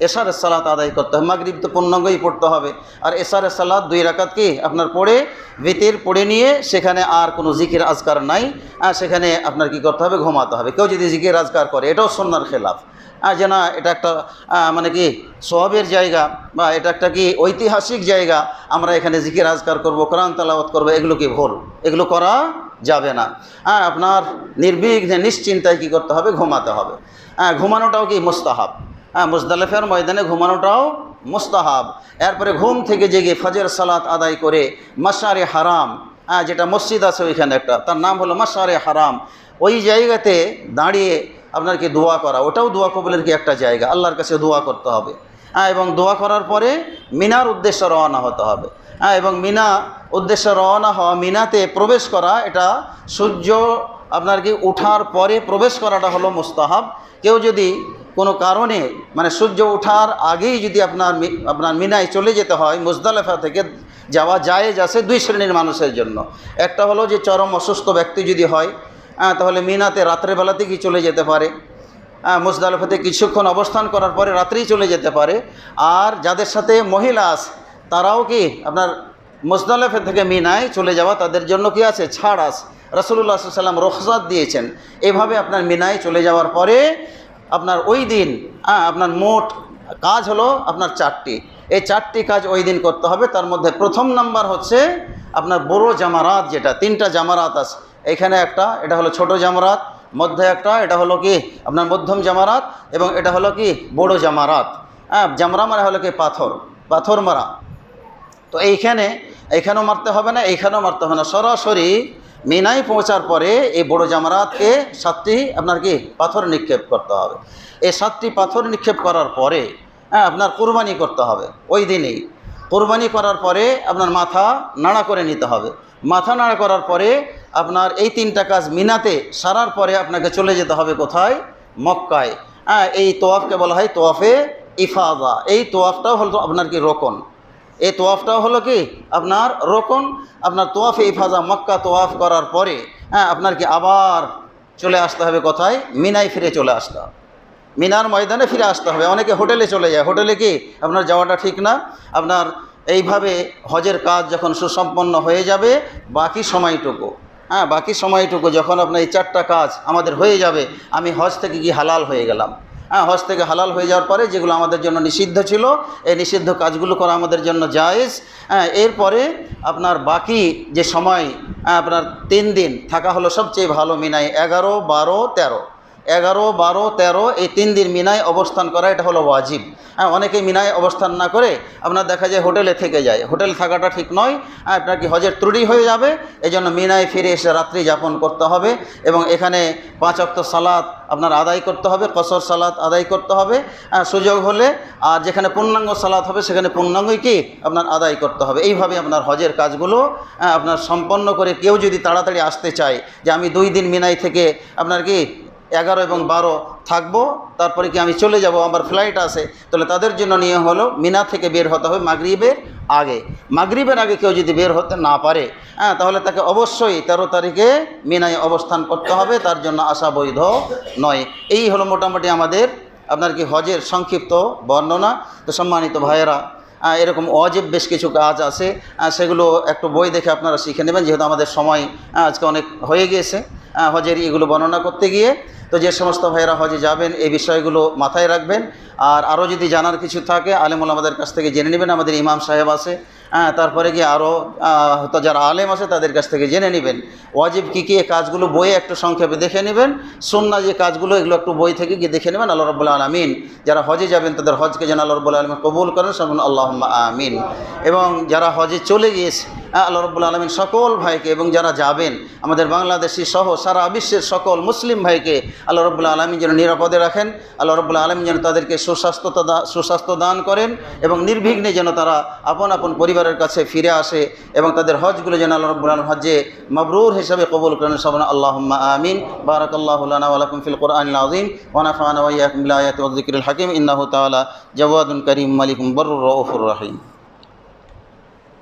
এশারের সালাত আদায় করতে হবে। মাগরিব তো পূর্ণাঙ্গই পড়তে হবে, আর এশারের সালাত 2 রাকাত কি আপনার পড়ে ভিতর পড়ে নিয়ে সেখানে আর কোনো জিকির আজকার নাই, সেখানে আপনার কি করতে হবে, ঘুমাতে হবে। কেউ যদি জিকির আজকার করে এটাও সুন্নাহর খেলাফ। যে না এটা একটা মানে কি সওয়াবের জায়গা বা এটা একটা কি ঐতিহাসিক জায়গা, আমরা এখানে জিকির আজকার করব, কোরআন তেলাওয়াত করব, এগুলো কি ভুল, এগুলো করা যাবে না। আপনার নির্বিঘ্নে নিশ্চিন্তায় কী করতে হবে, ঘুমাতে হবে। ঘুমানোটাও কি মুস্তাহাব, মুজদালিফার ময়দানে ঘুমানোটাও মুস্তাহাব। এরপরে ঘুম থেকে জেগে ফজর সালাত আদায় করে মাশআরে হারাম, যেটা মসজিদ আছে ওইখানে একটা, তার নাম হলো মাশআরে হারাম, ওই জায়গাতে দাঁড়িয়ে আপনার কি দোয়া করা, ওটাও দোয়া কবুলের কি একটা জায়গা, আল্লাহর কাছে দোয়া করতে হবে। এবং দোয়া করার পরে মিনার উদ্দেশ্যে রওনা হতে হবে। এবং মিনা উদ্দেশ্যে রওনা হওয়া, মিনাতে প্রবেশ করা, এটা সূর্য আপনার কি ওঠার পরে প্রবেশ করাটা হলো মুস্তাহাব। কেউ যদি কোনো কারণে মানে সূর্য ওঠার আগেই যদি আপনার মিনায় চলে যেতে হয়, মুজদালিফা থেকে যাওয়া জায়েজ আছে দুই শ্রেণীর মানুষের জন্য। একটা হলো যে চরম অসুস্থ ব্যক্তি যদি হয়, তাহলে মিনাতে রাত্রেবেলাতে কি চলে যেতে পারে, মুজদালিফাতে কিছুক্ষণ অবস্থান করার পরে রাত্রেই চলে যেতে পারে। আর যাদের সাথে মহিলা আছে তারাও কি আপনার মুজদালিফা থেকে মিনায় চলে যাওয়া, তাদের জন্য কি আছে, ছাড় আছে। রাসূলুল্লাহ সাল্লাল্লাহু আলাইহি ওয়াসাল্লাম রুখসাত দিয়েছেন। এভাবে আপনার মিনায় চলে যাওয়ার পরে আপনার ওই দিন আপনার মোট কাজ হলো আপনার 4টি। এই 4টি কাজ ওই দিন করতে হবে। তার মধ্যে প্রথম নাম্বার হচ্ছে আপনার বড় জামারাত, যেটা 3টা জামারাত আছে। এখানে একটা, এটা হলো ছোট জামারাত, মধ্যে একটা, এটা হলো কি আপনার মধ্যম জামারাত, এবং এটা হলো কি বড় জামারাত। জামরা মানে হলো কি পাথর মারা। তো এইখানেও মারতে হবে না, এইখানেও মারতে হবে না, সরাসরি মিনায় পৌঁছার পরে এই বড় জামারাতকে 7টি আপনার কি পাথর নিক্ষেপ করতে হবে। এই 7টি পাথর নিক্ষেপ করার পরে আপনার কুরবানি করতে হবে। ওই দিনেই কুরবানি করার পরে আপনার মাথা নাড়া করে নিতে হবে। মাথা নাড়া করার পরে আপনার এই 3টা কাজ মিনাতে সারার পরে আপনাকে চলে যেতে হবে কোথায়, মক্কায়। এই তোয়াফকে বলা হয় তোয়াফে ইফাদা। এই তোয়াফটাও হলো আপনার কি রোকন, এই তোয়াফটাও হলো কি আপনার রোকন। আপনার তোয়াফে ইফাদা মক্কা তোয়াফ করার পরে আপনার কি আবার চলে আসতে হবে কোথায়, মিনায় ফিরে চলে আসতে হবে, মিনার ময়দানে ফিরে আসতে হবে। অনেকে হোটেলে চলে যায়, হোটেলে কি আপনার যাওয়াটা ঠিক না। আপনার এইভাবে হজের কাজ যখন সুসম্পন্ন হয়ে যাবে, বাকি সময়টুকু যখন আপনার এই 4টা কাজ আমাদের হয়ে যাবে, আমি হজ থেকে কি হালাল হয়ে গেলাম। হজ থেকে হালাল হয়ে যাওয়ার পরে যেগুলো আমাদের জন্য নিষিদ্ধ ছিল, এই নিষিদ্ধ কাজগুলো করা আমাদের জন্য জায়েজ। এরপরে আপনার বাকি যে সময় আপনার 3 দিন থাকা হলো সবচেয়ে ভালো মিনায়, 11, 12, 13। 11, 12, 13 এই 3 দিন মিনায় অবস্থান করা, এটা হলো ওয়াজিব। অনেকেই মিনায় অবস্থান না করে আপনার দেখা যায় হোটেলে থেকে যায়। হোটেল থাকাটা ঠিক নয়, আপনার কি হজের ত্রুটি হয়ে যাবে। এই জন্য মিনায় ফিরে এসে রাত্রি যাপন করতে হবে এবং এখানে 5 ওয়াক্ত সালাত আপনার আদায় করতে হবে, কসর সালাত আদায় করতে হবে সুযোগ হলে। আর যেখানে পূর্ণাঙ্গ সালাত হবে সেখানে পূর্ণাঙ্গই কি আপনার আদায় করতে হবে। এইভাবে আপনার হজের কাজগুলো আপনার সম্পন্ন করে কেউ যদি তাড়াতাড়ি আসতে চায় যে আমি 2 দিন মিনায় থেকে আপনার কি 11 এবং 12 থাকবো, তারপরে কি আমি চলে যাব, আমার ফ্লাইট আছে, তাহলে তাদের জন্য নিয়ম হলো মিনা থেকে বের হতে হবে মাগরিবের আগে। মাগরিবের আগে কেউ যদি বের হতে না পারে তাহলে তাকে অবশ্যই 13 তারিখে মিনায় অবস্থান করতে হবে, তার জন্য আসা বৈধ নয়। এই হলো মোটামুটি আমাদের আপনার কি হজের সংক্ষিপ্ত বর্ণনা। তো সম্মানিত ভাইয়েরা, এরকম ওয়াজিব বেশ কিছু কাজ আছে, সেগুলো একটু বই দেখে আপনারা শিখে নেবেন, যেহেতু আমাদের সময় আজকে অনেক হয়ে গিয়েছে হজের এগুলো বর্ণনা করতে গিয়ে। তো যে সমস্ত ভাইয়েরা হজে যাবেন এই বিষয়গুলো মাথায় রাখবেন। আর আরও যদি জানার কিছু থাকে আলেম ওলামাদের কাছ থেকে জেনে নেবেন, আমাদের ইমাম সাহেব আছে, তারপরে গিয়ে আরও হয়তো যারা আলেম আছে তাদের কাছ থেকে জেনে নেবেন। ওয়াজিব কী কী কাজগুলো বইয়ে একটু সংক্ষেপে দেখে নেবেন, সুন্নাহ যে কাজগুলো এগুলো একটু বই থেকে গিয়ে দেখে নেবেন। আল্লাহ রাব্বুল আলামিন যারা হজে যাবেন তাদের হজকে যেন আল্লাহ রাব্বুল আলামিন কবুল করেন, সবাই আল্লাহুম্মা আমিন। এবং যারা হজে চলে গিয়েছে আল্লাহ রাব্বুল আলামিন সকল ভাইকে এবং যারা যাবেন আমাদের বাংলাদেশি সহ সারা বিশ্বের সকল মুসলিম ভাইকে আল্লাহ রাব্বুল আলামিন যেন নিরাপদে রাখেন। আল্লাহ রাব্বুল আলামিন যেন তাদেরকে সুস্বাস্থ্য দান করেন এবং নির্বিঘ্নে যেন তারা আপন আপন পরিবারের কাছে ফিরে আসে এবং তাদের হজগুলো যেন আল্লাহ রাব্বুল আলামিন হজ্জে মাবরুর হিসাবে কবুল করেন, সবাই আল্লাহুম্মা আমিন। বারাকাল্লাহু লানা ওয়া লাকুম ফিল কুরআনিল আযীম ওয়া নাফা'না ওয়া ইয়্যাকুম বিল আয়াতি ওয়াজ যিকরিল হাকীম ইন্নাহু তাআলা জাওয়াদুন কারীম মালিকুম বাররুর রাউফুর রহিম।